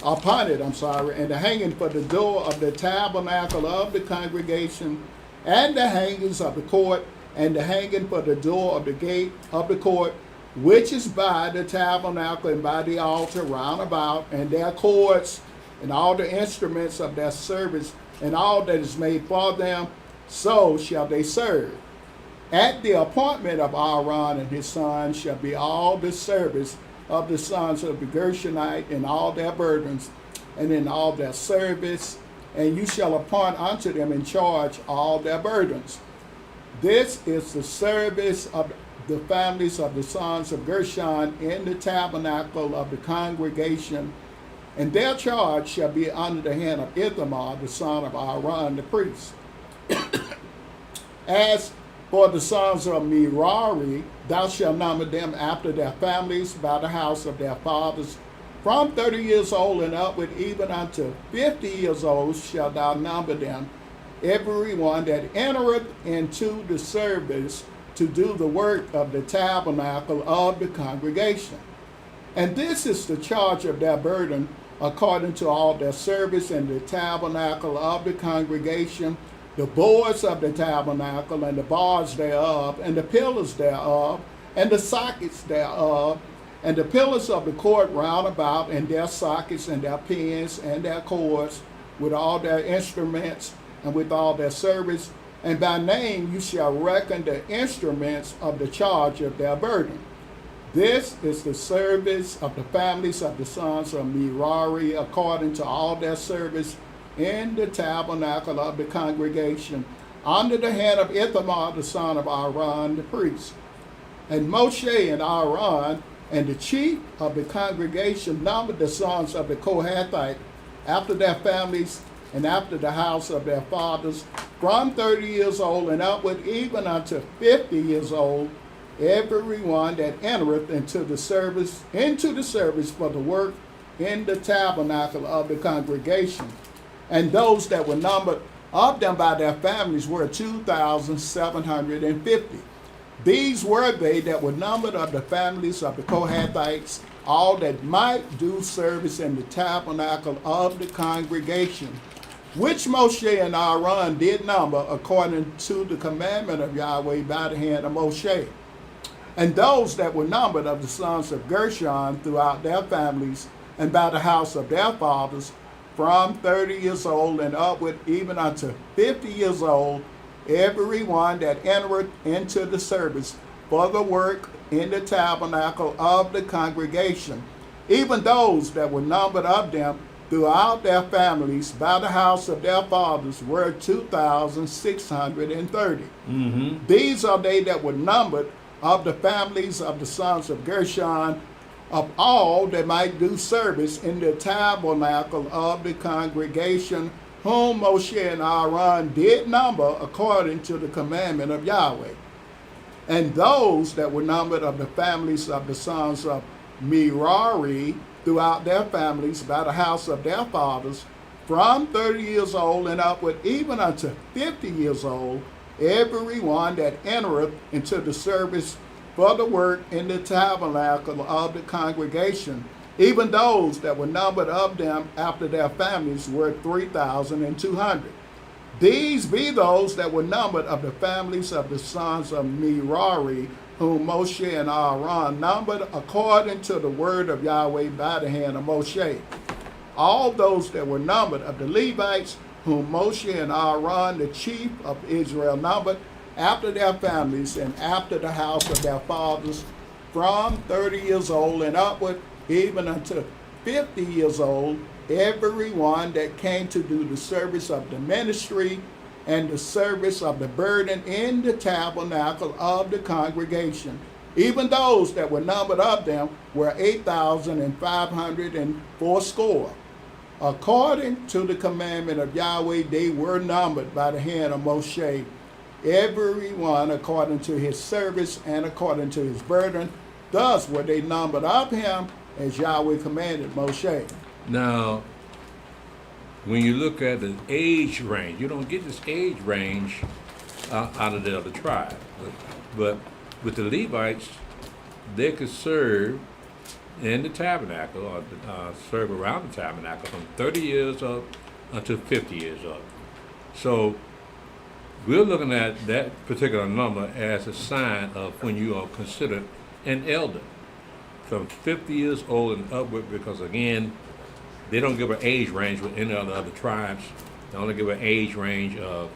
and the hanging for the door of the tabernacle of the congregation, and the hangings of the court, and the hanging for the door of the gate of the court, which is by the tabernacle and by the altar round about, and their cords, and all the instruments of their service, and all that is made for them, so shall they serve. At the appointment of Aaron and his sons shall be all the service of the sons of the Gershonite in all their burdens, and in all their service, and you shall appoint unto them in charge all their burdens. This is the service of the families of the sons of Gershon in the tabernacle of the congregation, and their charge shall be under the hand of Ithamar, the son of Aaron the priest. As for the sons of Merari, thou shalt number them after their families by the house of their fathers, from 30 years old and upward, even unto 50 years old shalt thou number them, everyone that entereth into the service to do the work of the tabernacle of the congregation. And this is the charge of their burden, according to all their service in the tabernacle of the congregation, the boards of the tabernacle, and the bars thereof, and the pillars thereof, and the sockets thereof, and the pillars of the court round about, and their sockets, and their pins, and their cords, with all their instruments, and with all their service. And by name you shall reckon the instruments of the charge of their burden. This is the service of the families of the sons of Merari, according to all their service in the tabernacle of the congregation, under the hand of Ithamar the son of Aaron the priest. And Moshe and Aaron and the chief of the congregation numbered the sons of the Kohathite after their families and after the house of their fathers, from 30 years old and upward, even unto 50 years old, every one that entereth into the service for the work in the tabernacle of the congregation. And those that were numbered of them by their families were 2,750. These were they that were numbered of the families of the Kohathites, all that might do service in the tabernacle of the congregation, which Moshe and Aaron did number according to the commandment of Yahweh by the hand of Moshe. And those that were numbered of the sons of Gershon throughout their families and by the house of their fathers, from 30 years old and upward, even unto 50 years old, every one that entereth into the service for the work in the tabernacle of the congregation, even those that were numbered of them throughout their families by the house of their fathers, were 2,630. These are they that were numbered of the families of the sons of Gershon, of all that might do service in the tabernacle of the congregation, whom Moshe and Aaron did number according to the commandment of Yahweh. And those that were numbered of the families of the sons of Merari throughout their families by the house of their fathers, from 30 years old and upward, even unto 50 years old, every one that entereth into the service for the work in the tabernacle of the congregation, even those that were numbered of them after their families, were 3,200. These be those that were numbered of the families of the sons of Merari, whom Moshe and Aaron numbered according to the word of Yahweh by the hand of Moshe. All those that were numbered of the Levites, whom Moshe and Aaron, the chief of Israel, numbered after their families and after the house of their fathers, from 30 years old and upward, even unto 50 years old, every one that came to do the service of the ministry and the service of the burden in the tabernacle of the congregation. Even those that were numbered of them were 8,540. According to the commandment of Yahweh, they were numbered by the hand of Moshe, every one according to his service and according to his burden. Thus were they numbered of him, as Yahweh commanded Moshe. Now, when you look at the age range, you don't get this age range out of the other tribe. But with the Levites, they could serve in the tabernacle, or serve around the tabernacle from 30 years old until 50 years old. So we're looking at that particular number as a sign of when you are considered an elder, from 50 years old and upward, because again, they don't give an age range with any of the other tribes. They only give an age range of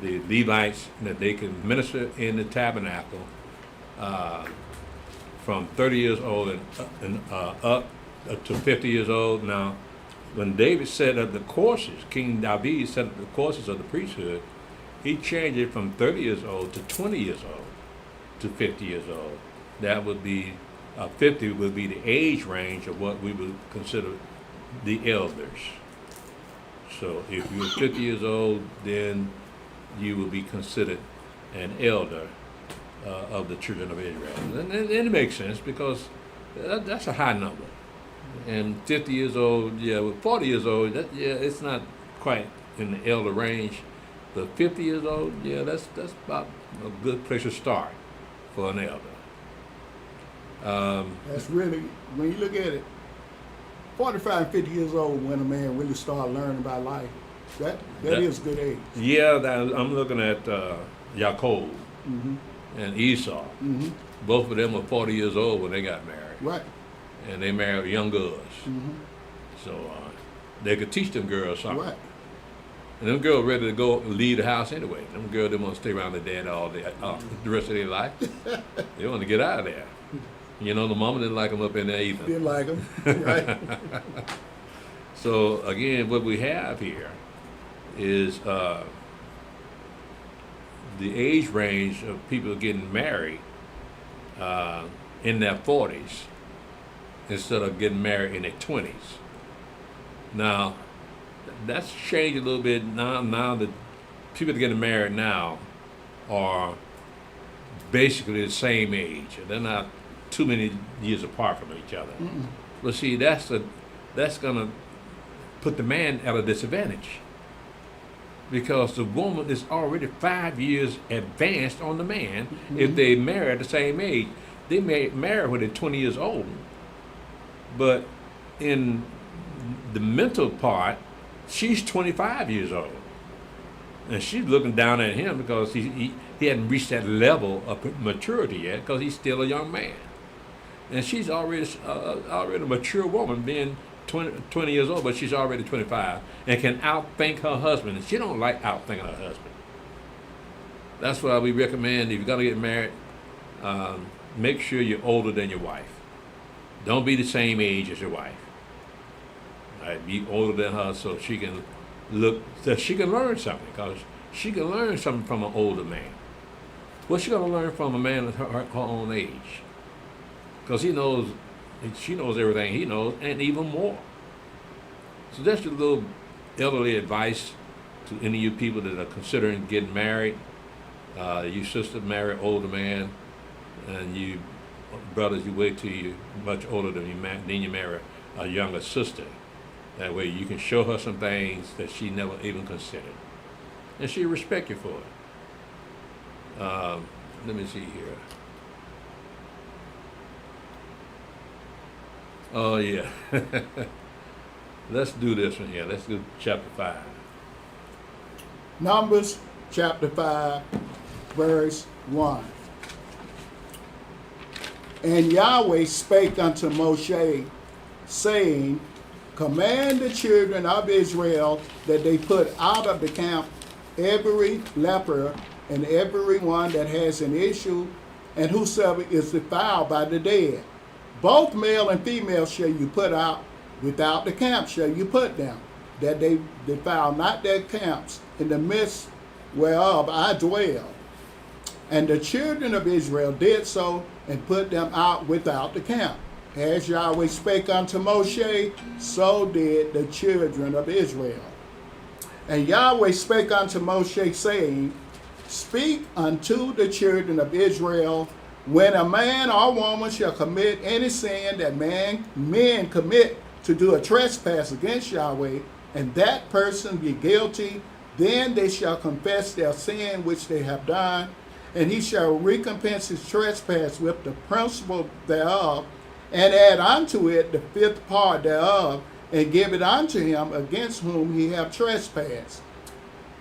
the Levites that they can minister in the tabernacle from 30 years old and up to 50 years old. Now, when David set up the courses, King David set up the courses of the priesthood, he changed it from 30 years old to 20 years old to 50 years old. That would be 50 would be the age range of what we would consider the elders. So if you're 50 years old, then you will be considered an elder of the children of Israel. And it makes sense because that's a high number. And 50 years old, with 40 years old, it's not quite in the elder range. The 50 years old, yeah, that's about a good place to start for an elder. That's really, when you look at it, 45, 50 years old when a man really start learning about life. That is good age. Yeah, I'm looking at Yaakov and Esau. Both of them were 40 years old when they got married. Right. And they married young girls. So they could teach them girls something. Right. And them girls ready to go leave the house anyway. Them girls, they want to stay around their dad all day, the rest of their life. They want to get out of there. You know, the mama didn't like them up in there either. Didn't like them. Right. So again, what we have here is the age range of people getting married in their 40s instead of getting married in their 20s. Now, that's changed a little bit now. Now that people that are getting married now are basically the same age. They're not too many years apart from each other. But see, that's gonna put the man at a disadvantage because the woman is already 5 years advanced on the man if they marry at the same age. They may marry when they're 20 years old, but in the mental part, she's 25 years old, and she's looking down at him because he hadn't reached that level of maturity yet because he's still a young man, and she's already a mature woman, being 20 years old, but she's already 25 and can outthink her husband, and she don't like outthinking her husband. That's why we recommend if you're gonna get married, make sure you're older than your wife. Don't be the same age as your wife. Right? Be older than her so she can learn something, because she can learn something from an older man. What's she gonna learn from a man at her own age? Because she knows everything he knows and even more. So that's a little elderly advice to any of you people that are considering getting married. You sister marry an older man, and you brothers, you wait till you're much older than then you marry a younger sister. That way you can show her some things that she never even considered, and she'll respect you for it. Let me see here. Oh yeah. Let's do this one here. Let's do chapter 5. Numbers chapter 5, verse 1. And Yahweh spake unto Moshe, saying, Command the children of Israel that they put out of the camp every leper and every one that has an issue, and whosoever is defiled by the dead. Both male and female shall you put out, without the camp shall you put them, that they defile not their camps in the midst whereof I dwell. And the children of Israel did so, and put them out without the camp. As Yahweh spake unto Moshe, so did the children of Israel. And Yahweh spake unto Moshe, saying, Speak unto the children of Israel, when a man or woman shall commit any sin that men commit to do a trespass against Yahweh, and that person be guilty, then they shall confess their sin which they have done, and he shall recompense his trespass with the principal thereof, and add unto it the fifth part thereof, and give it unto him against whom he have trespassed.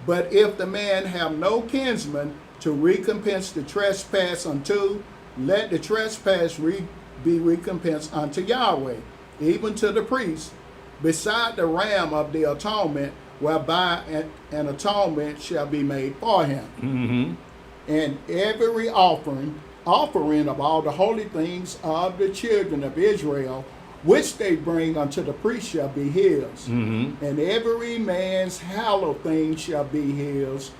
But if the man have no kinsman to recompense the trespass unto, let the trespass be recompensed unto Yahweh, even to the priest, beside the ram of the atonement, whereby an atonement shall be made for him. And every offering of all the holy things of the children of Israel, which they bring unto the priest, shall be his. And every man's hallowed thing shall be his.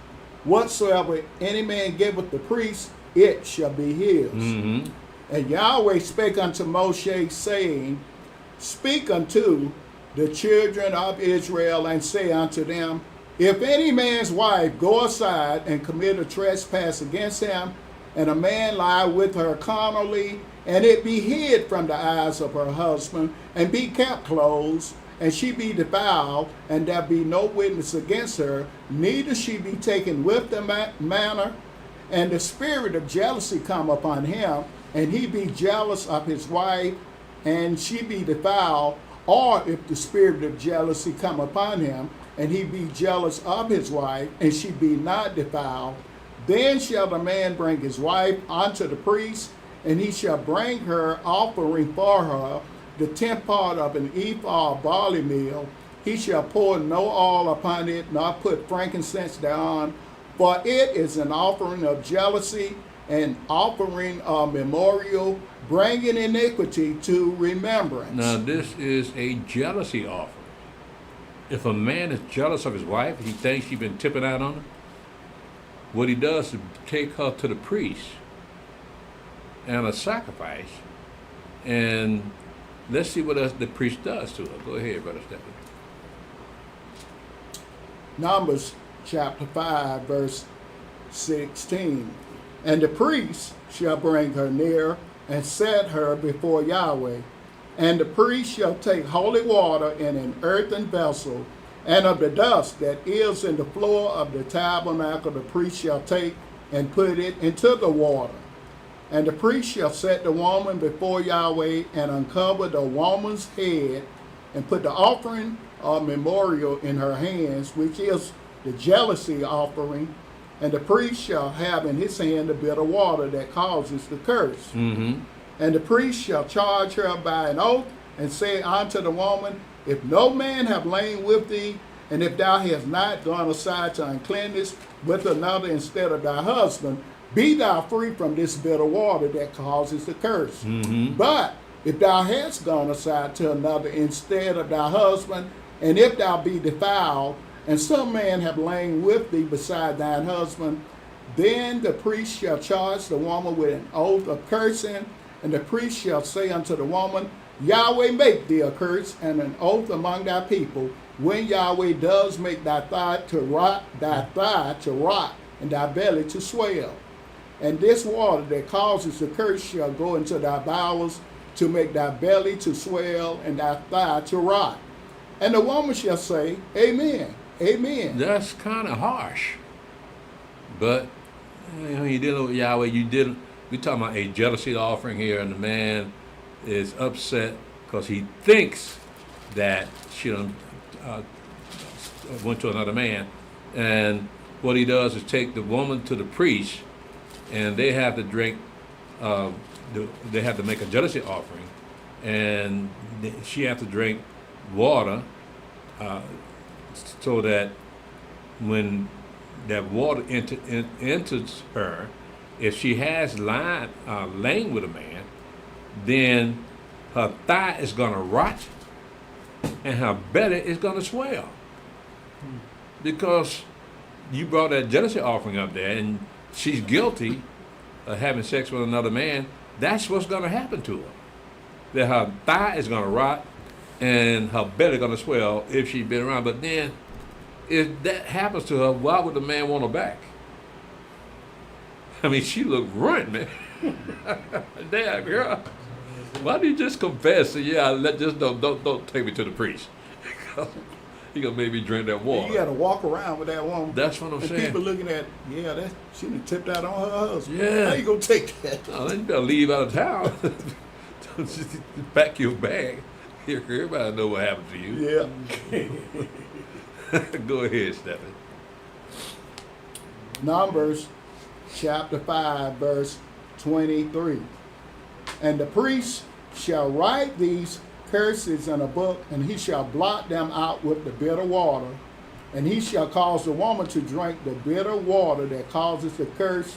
Whatsoever any man giveth the priest, it shall be his. And Yahweh spake unto Moshe, saying, Speak unto the children of Israel, and say unto them, If any man's wife go aside and commit a trespass against him, and a man lie with her carnally, and it be hid from the eyes of her husband, and be kept closed, and she be defiled, and there be no witness against her, neither she be taken with the manner, and the spirit of jealousy come upon him, and he be jealous of his wife, and she be defiled, or if the spirit of jealousy come upon him, and he be jealous of his wife, and she be not defiled, then shall the man bring his wife unto the priest, and he shall bring her offering for her, the 10th part of an ephah of barley meal. He shall pour no oil upon it, nor put frankincense thereon, for it is an offering of jealousy, an offering of memorial, bringing iniquity to remembrance. Now, this is a jealousy offering. If a man is jealous of his wife, he thinks she's been tipping out on him, what he does is take her to the priest and a sacrifice, and let's see what else the priest does to her. Go ahead, Brother Stephen. Numbers chapter 5, verse 16. And the priest shall bring her near and set her before Yahweh. And the priest shall take holy water in an earthen vessel, and of the dust that is in the floor of the tabernacle the priest shall take and put it into the water. And the priest shall set the woman before Yahweh and uncover the woman's head and put the offering of memorial in her hands, which is the jealousy offering. And the priest shall have in his hand the bitter water that causes the curse. Mm-hmm. And the priest shall charge her by an oath and say unto the woman, if no man have lain with thee, and if thou hast not gone aside to uncleanness with another instead of thy husband, be thou free from this bitter water that causes the curse. Mm-hmm. But if thou hast gone aside to another instead of thy husband, and if thou be defiled, and some man have lain with thee beside thine husband, then the priest shall charge the woman with an oath of cursing, and the priest shall say unto the woman, Yahweh make thee a curse and an oath among thy people, when Yahweh does make thy thigh to rot, and thy belly to swell. And this water that causes the curse shall go into thy bowels, to make thy belly to swell and thy thigh to rot. And the woman shall say, Amen, Amen. That's kind of harsh. But you dealing with Yahweh, we talking about a jealousy offering here, and the man is upset because he thinks that she done went to another man. And what he does is take the woman to the priest, and they have to drink, they have to make a jealousy offering, and she has to drink water, so that when that water enters her, if she has lain with a man, then her thigh is going to rot and her belly is going to swell. Because you brought that jealousy offering up there, and she's guilty of having sex with another man. That's what's going to happen to her. That her thigh is going to rot and her belly going to swell if she's been around. But then, if that happens to her, why would the man want her back? I mean, she looked ruined, man. Damn, girl. Why don't you just confess? And don't take me to the priest. He gonna make me drink that water. You got to walk around with that woman. That's what I'm and saying. People looking at, she done tipped out on her husband. Yeah. How you gonna take that? Oh, then you better leave out of town. Just pack your bag. Everybody know what happened to you. Yeah. Go ahead, Stephen. Numbers chapter 5, verse 23. And the priest shall write these curses in a book, and he shall blot them out with the bitter water, and he shall cause the woman to drink the bitter water that causes the curse,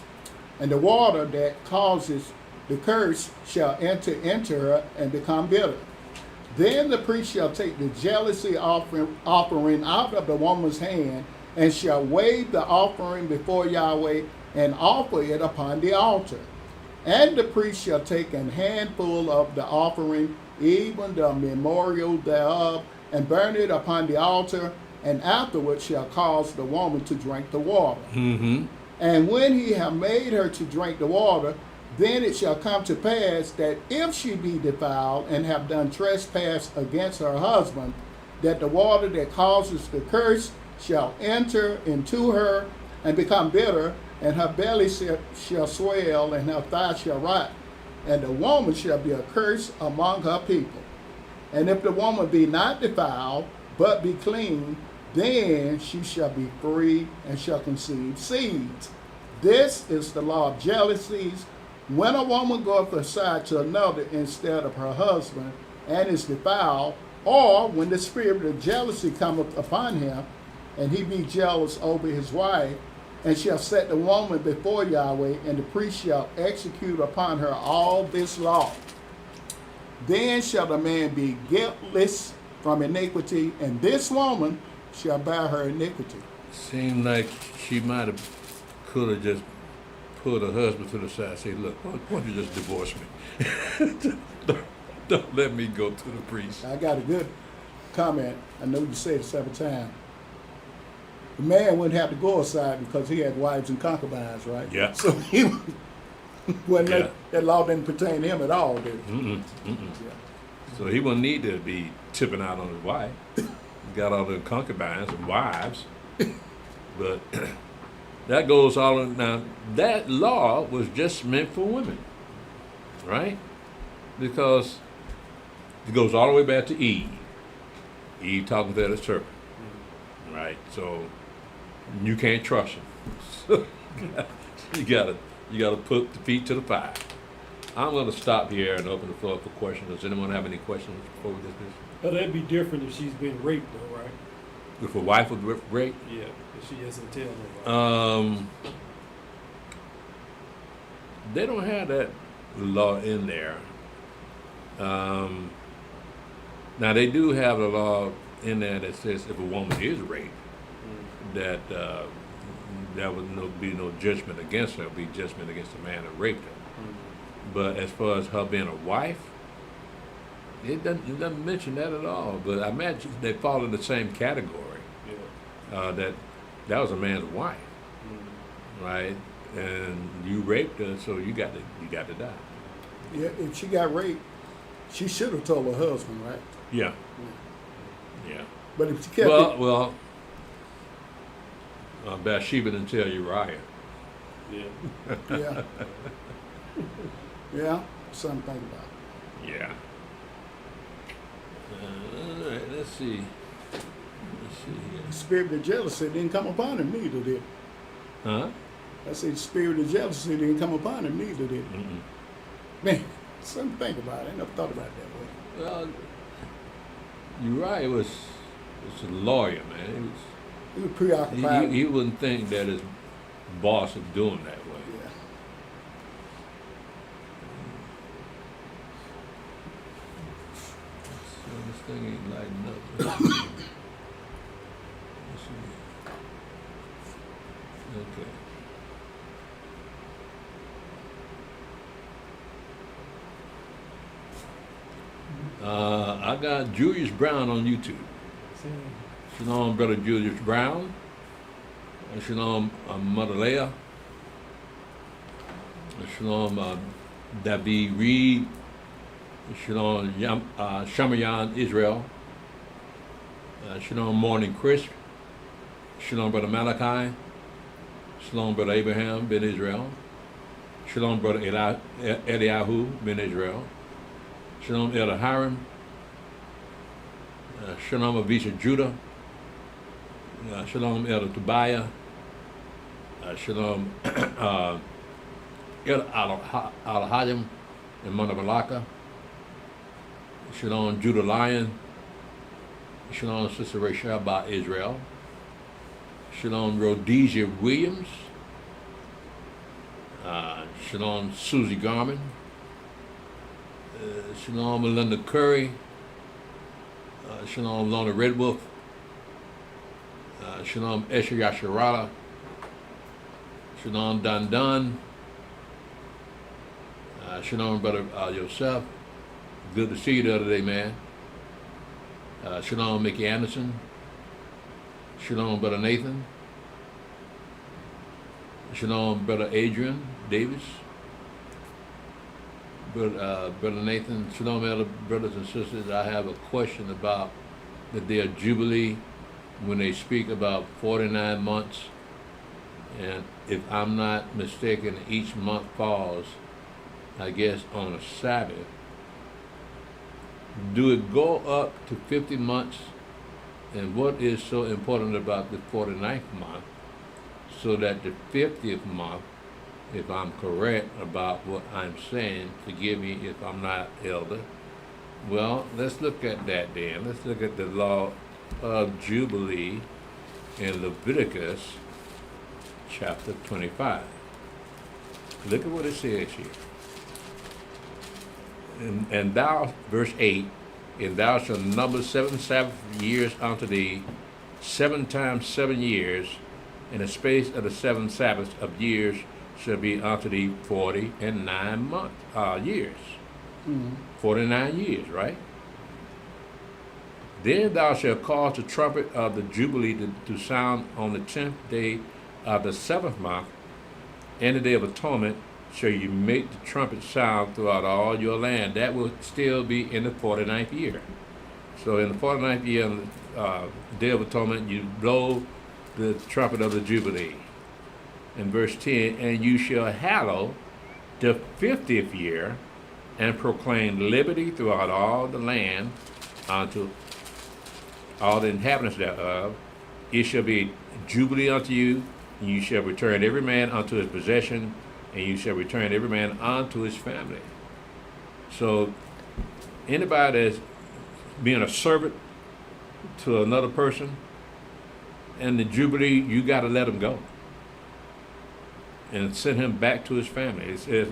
and the water that causes the curse shall enter into her and become bitter. Then the priest shall take the jealousy offering out of the woman's hand, and shall wave the offering before Yahweh, and offer it upon the altar. And the priest shall take an handful of the offering, even the memorial thereof, and burn it upon the altar, and afterward shall cause the woman to drink the water. Mm-hmm. And when he have made her to drink the water, then it shall come to pass that if she be defiled and have done trespass against her husband, that the water that causes the curse shall enter into her and become bitter, and her belly shall swell, and her thigh shall rot, and the woman shall be a curse among her people. And if the woman be not defiled, but be clean, then she shall be free and shall conceive seeds. This is the law of jealousies. When a woman goeth aside to another instead of her husband, and is defiled, or when the spirit of jealousy cometh upon him, and he be jealous over his wife, and shall set the woman before Yahweh, and the priest shall execute upon her all this law. Then shall the man be guiltless from iniquity, and this woman shall bear her iniquity. Seemed like she could have just pulled her husband to the side and say, look, why don't you just divorce me? don't let me go to the priest. I got a good comment. I know you said it several times. The man wouldn't have to go aside because he had wives and concubines, right? Yeah. So he when Yeah. that law didn't pertain to him at all, did it? Yeah. So he wouldn't need to be tipping out on his wife. He got all the concubines and wives. But that goes all in. Now, that law was just meant for women, right? Because it goes all the way back to Eve. Eve talking to the serpent, right? So you can't trust him. So you gotta put the feet to the fire. I'm gonna stop here and open the floor for questions. Does anyone have any questions before we dismiss? But that'd be different if she's been raped, though, right? If a wife was raped, Yeah, if she hasn't tell nobody. they don't have that law in there. Now they do have a law in there that says if a woman is raped, that there would be no judgment against her. It would be judgment against the man that raped her. But as far as her being a wife, it doesn't mention that at all. But I imagine they fall in the same category. Yeah. That was a man's wife, right? And you raped her, so you got to die. Yeah, if she got raped, she should have told her husband, right? Yeah. Yeah. But if she kept Well, Bathsheba didn't tell Uriah. Yeah. yeah, yeah, something to think about. Yeah. All right, let's see. Here. The spirit of jealousy didn't come upon him neither, did it? Huh? I said the spirit of jealousy didn't come upon him neither, did it? Mm-mm. Man, something to think about. I never thought about it that way. Well, Uriah was a lawyer, man. He was preoccupied. He wouldn't think that his boss was doing that way. Yeah. So this thing ain't lighting up. Let's see. Okay. I got Julius Brown on YouTube. Shalom, Brother Julius Brown. Shalom, Mother Leah. Shalom, David Reed. Shalom, Shamayan Israel. Shalom, Morning Crisp. Shalom, Brother Malachi. Shalom, Brother Abraham ben Israel. Shalom, Brother Eliyahu ben Israel. Shalom, Elder Hiram. Shalom, Avisha Judah. Shalom, Elder Tobiah. Shalom, Elder Al-Hadim and Mother Malaka. Shalom, Judah Lion. Shalom, Sister Rachel by Israel. Shalom, Rhodesia Williams. Shalom, Susie Garman. Shalom, Melinda Curry. Shalom, Lorna Redwolf. Shalom, Esher Yasharala. Shalom, Don Don. Shalom, Brother Yosef. Good to see you the other day, man. Shalom, Mickey Anderson. Shalom, Brother Nathan. Shalom, Brother Adrian Davis. Brother Nathan. Shalom, elder brothers and sisters. I have a question about the day of Jubilee when they speak about 49 months. And if I'm not mistaken, each month falls, I guess, on a Sabbath. Do it go up to 50 months? And what is so important about the 49th month? So that the 50th month, if I'm correct about what I'm saying, forgive me if I'm not, elder. Well, let's look at that then. Let's look at the law of Jubilee in Leviticus chapter 25. Look at what it says here. And thou, verse 8, and thou shalt number 7 Sabbath years unto thee, 7 times 7 years, and the space of the 7 Sabbaths of years shall be unto thee 49 years. 49 years, right? Then thou shalt cause the trumpet of the Jubilee to sound on the 10th day of the 7th month, and the day of atonement shall you make the trumpet sound throughout all your land. That will still be in the 49th year. So in the 49th year, on the day of atonement, you blow the trumpet of the Jubilee. In verse 10, and you shall hallow the 50th year, and proclaim liberty throughout all the land unto all the inhabitants thereof. It shall be jubilee unto you, and you shall return every man unto his possession, and you shall return every man unto his family. So anybody that's being a servant to another person, and the jubilee, you got to let him go and send him back to his family. It says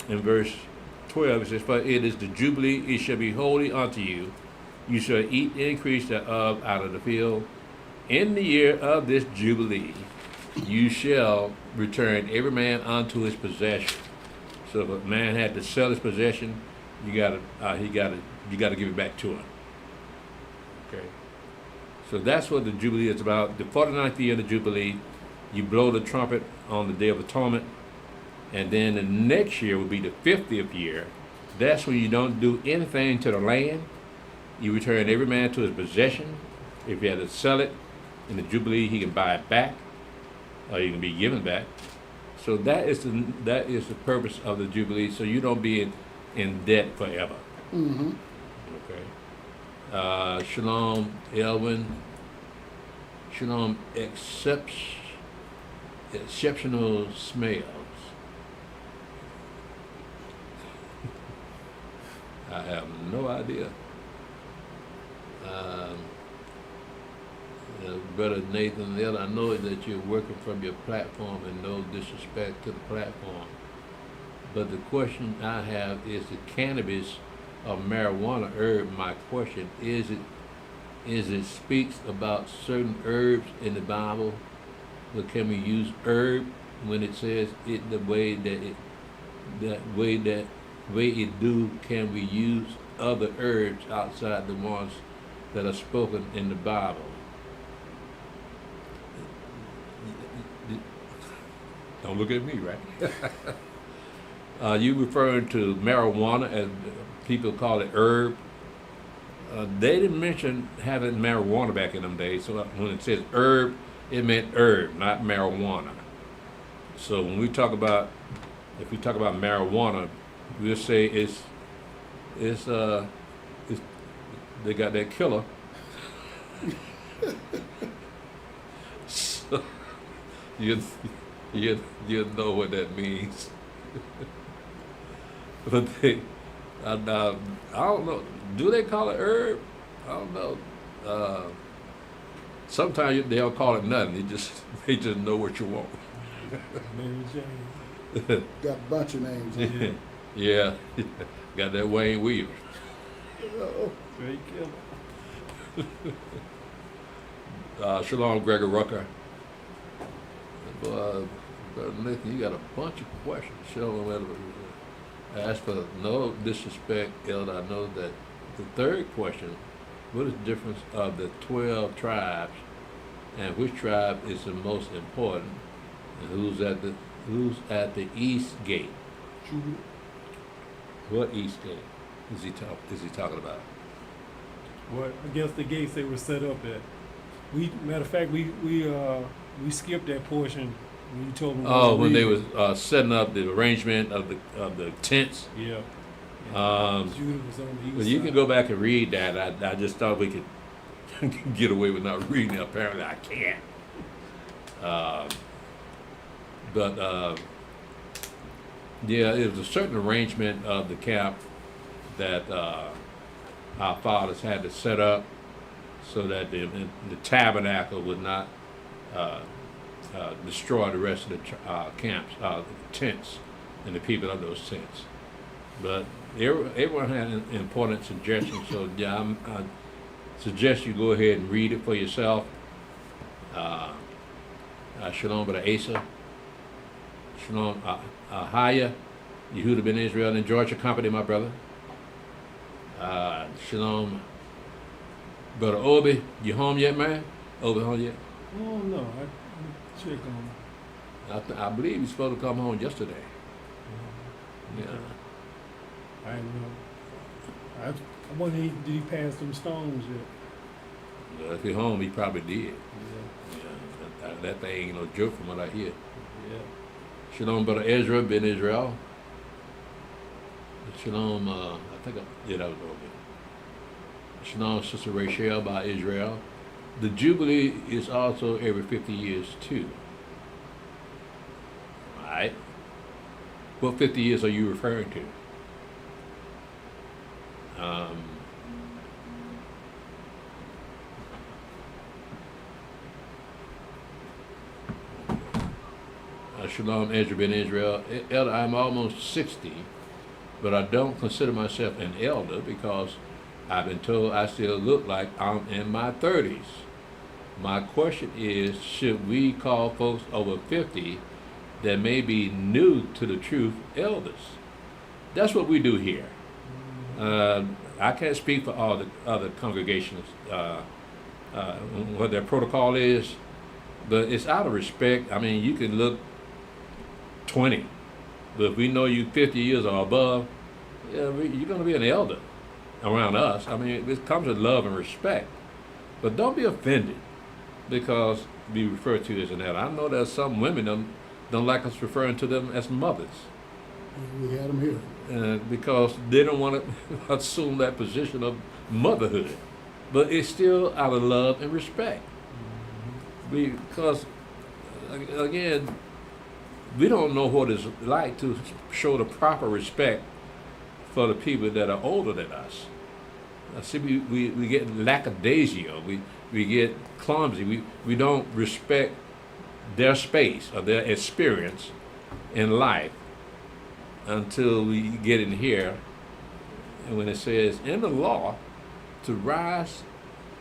in verse 12, it says, for it is the jubilee, it shall be holy unto you. You shall eat the increase thereof out of the field. In the year of this jubilee, you shall return every man unto his possession. So if a man had to sell his possession, you gotta give it back to him. Okay. So that's what the jubilee is about. The 49th year of the jubilee, you blow the trumpet on the day of atonement, and then the next year will be the 50th year. That's when you don't do anything to the land. You return every man to his possession. If he had to sell it in the jubilee, he can buy it back, or you can be given back. So that is the purpose of the jubilee. So you don't be in debt forever. Mm-hmm. Okay. Shalom, Elwin. Shalom, exceptional smells. I have no idea. Brother Nathan, I know that you're working from your platform, and no disrespect to the platform, but the question I have is the cannabis or marijuana herb. My question is it speaks about certain herbs in the Bible, but can we use herb when it says it the way it do? Can we use other herbs outside the ones that are spoken in the Bible? Don't look at me, right? You referring to marijuana, as people call it herb. They didn't mention having marijuana back in them days, so when it says herb, it meant herb, not marijuana. So when we talk about, if we talk about marijuana, we'll say it's they got that killer. So you know what that means. But I don't know. Do they call it herb? I don't know. Sometimes they'll call it nothing. They just know what you want. Mary Jane. Got a bunch of names. On Yeah, got that Wayne Weaver. Oh, Great killer. Shalom, Gregor Rucker. Brother Nathan, you got a bunch of questions. Shalom. As for no disrespect, Elder, I know that the third question, what is the difference of the 12 tribes, and which tribe is the most important, and who's at the east gate? Jubilee. What east gate is he talking about? What against the gates they were set up at. Matter of fact, we skipped that portion when you told them. Oh, when they was setting up the arrangement of the tents. Yeah. Um, Judah was on the east Well, you side. can go back and read that. I just thought we could get away with not reading it. Apparently, I can't. But yeah, it was a certain arrangement of the camp that our fathers had to set up so that the tabernacle would not destroy the rest of the camps, tents, and the people of those tents. But everyone had an important suggestion, so yeah, I suggest you go ahead and read it for yourself. Shalom Brother Asa, Shalom Ahaya, Yehuda ben Israel, and Georgia Company, my brother. Shalom Brother Obi, you home yet, man? Obi home yet? Oh no, I check on. I believe he's supposed to come home yesterday. Yeah. I don't know. I wonder did he pass them stones yet? Well, if he's home, he probably did. Yeah. Yeah, that thing ain't no joke from what I hear. Yeah. Shalom, Brother Ezra ben Israel. Shalom, I think that was okay. Shalom, Sister Rachel by Israel. The Jubilee is also every 50 years too. Right? What 50 years are you referring to? Shalom, Ezra ben Israel. Elder, I'm almost 60, but I don't consider myself an elder because I've been told I still look like I'm in my 30s. My question is, should we call folks over 50 that may be new to the truth elders? That's what we do here. I can't speak for all the other congregations, what their protocol is, but it's out of respect. I mean, you can look 20, but if we know you 50 years or above, yeah, you're going to be an elder around us. I mean, it comes with love and respect, but don't be offended because we refer to as an elder. I know there's some women don't like us referring to them as mothers. We had them here. Because they don't want to assume that position of motherhood. But it's still out of love and respect. Because, again, we don't know what it's like to show the proper respect for the people that are older than us. See, we get lackadaisical, we get clumsy, we don't respect their space or their experience in life until we get in here, and when it says in the law to rise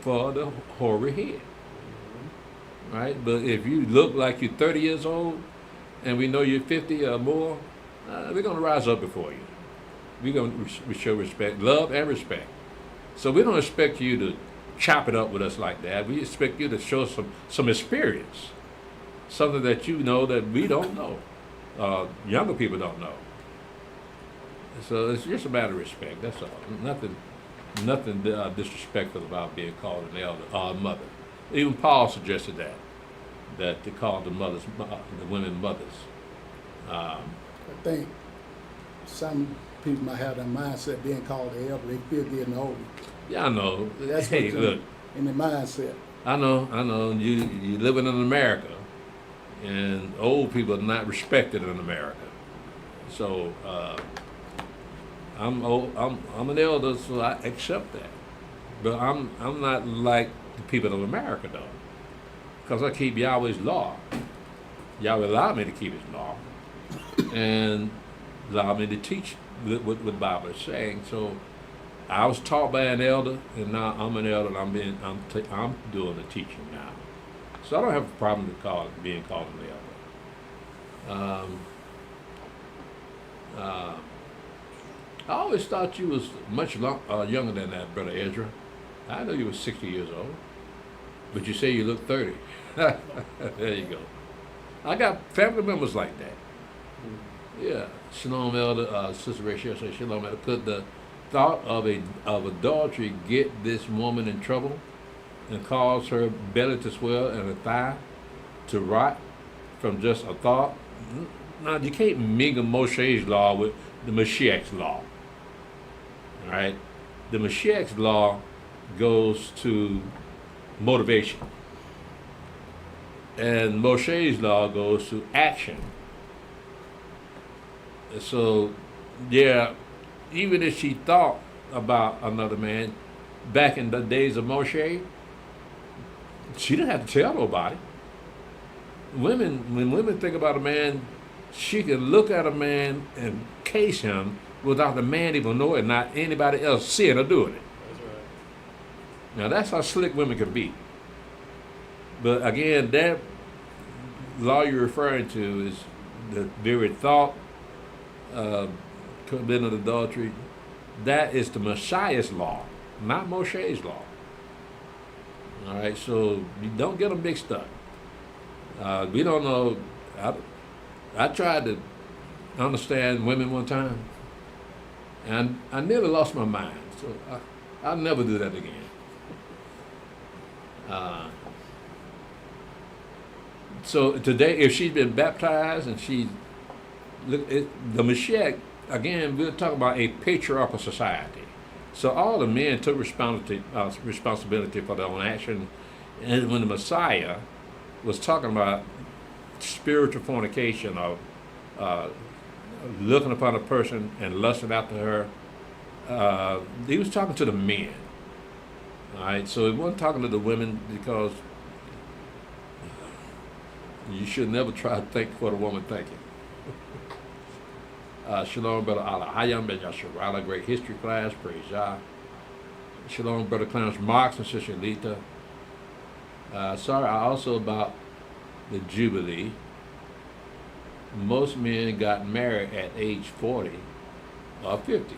for the hoary head, right? But if you look like you're 30 years old, and we know you're 50 or more, we're going to rise up before you. We're going to show respect, love and respect. So we don't expect you to chop it up with us like that. We expect you to show some experience, something that you know that we don't know, younger people don't know. So it's just a matter of respect. That's all. Nothing disrespectful about being called an elder or a mother. Even Paul suggested that they call the women mothers. I think some people might have that mindset being called the elder. They feel getting old. Yeah, I know. That's Hey, what's look. in the mindset. I know. You living in America, and old people are not respected in America. So I'm an elder, so I accept that. But I'm not like the people of America though, because I keep Yahweh's law. Yahweh allowed me to keep His law, and allowed me to teach what the Bible is saying. So I was taught by an elder, and now I'm an elder, and I'm doing the teaching now. So I don't have a problem with being called an elder. I always thought you was much younger than that, Brother Ezra. I know you were 60 years old, but you say you look 30. There you go. I got family members like that. Yeah. Shalom, Elder. Sister Rachel says, Shalom, Elder. Could the thought of adultery get this woman in trouble and cause her belly to swell and her thigh to rot from just a thought? Now, you can't mingle Moshe's law with the Mashiach's law. All right? The Mashiach's law goes to motivation, and Moshe's law goes to action. So, yeah, even if she thought about another man back in the days of Moshe, she didn't have to tell nobody. When women think about a man, she can look at a man and case him without the man even knowing it, not anybody else seeing or doing it. That's right. Now that's how slick women can be. But again, that law you're referring to is the very thought of committing adultery. That is the Messiah's law, not Moshe's law. All right, so you don't get them mixed up. We don't know. I tried to understand women one time, and I nearly lost my mind. So I'll never do that again. So today, if she's been baptized and the Mashiach, again, we're talking about a patriarchal society. So all the men took responsibility for their own action, and when the Messiah was talking about spiritual fornication of looking upon a person and lusting after her, he was talking to the men. All right, so he wasn't talking to the women, because you should never try to think what a woman thinking. Shalom, Brother Allah Hayam Ben Yasharala, great history class, praise Yah. Shalom, Brother Clarence Marks and Sister Lita. Sorry, also about the Jubilee. Most men got married at age 40 or 50.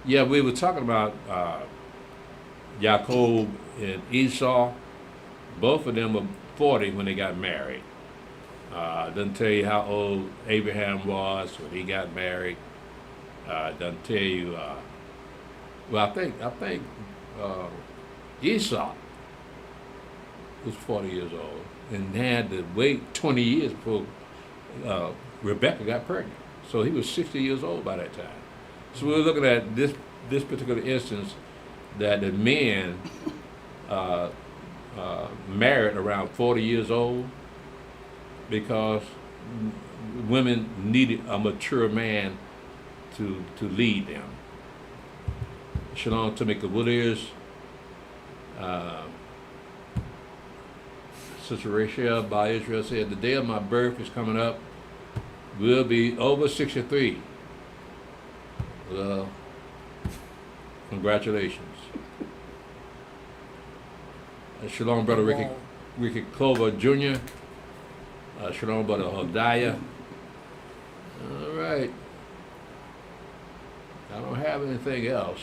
Yeah, we were talking about Jacob and Esau. Both of them were 40 when they got married. Doesn't tell you how old Abraham was when he got married. Doesn't tell you. Well, I think Esau was 40 years old and had to wait 20 years before Rebecca got pregnant. So he was 60 years old by that time. So we're looking at this particular instance that the men married around 40 years old because women needed a mature man to lead them. Shalom Tamika Williers. Sister Rachel by Israel said, the day of my birth is coming up. We'll be over 63. Well, congratulations. Shalom, Brother Ricky Clover Jr. Shalom, Brother Hodiah. All right. I don't have anything else.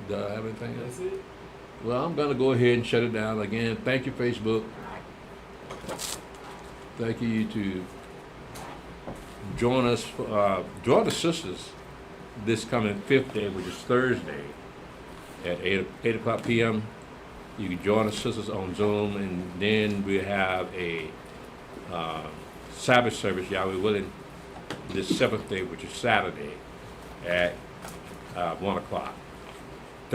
Do I have anything else? That's it. Well, I'm going to go ahead and shut it down. Again, thank you, Facebook. Thank you, YouTube. Join us, join the sisters this coming 5th day, which is Thursday, at 8 o'clock p.m. You can join the sisters on Zoom, and then we have a Sabbath service, Yahweh willing, this 7th day, which is Saturday, at 1 o'clock.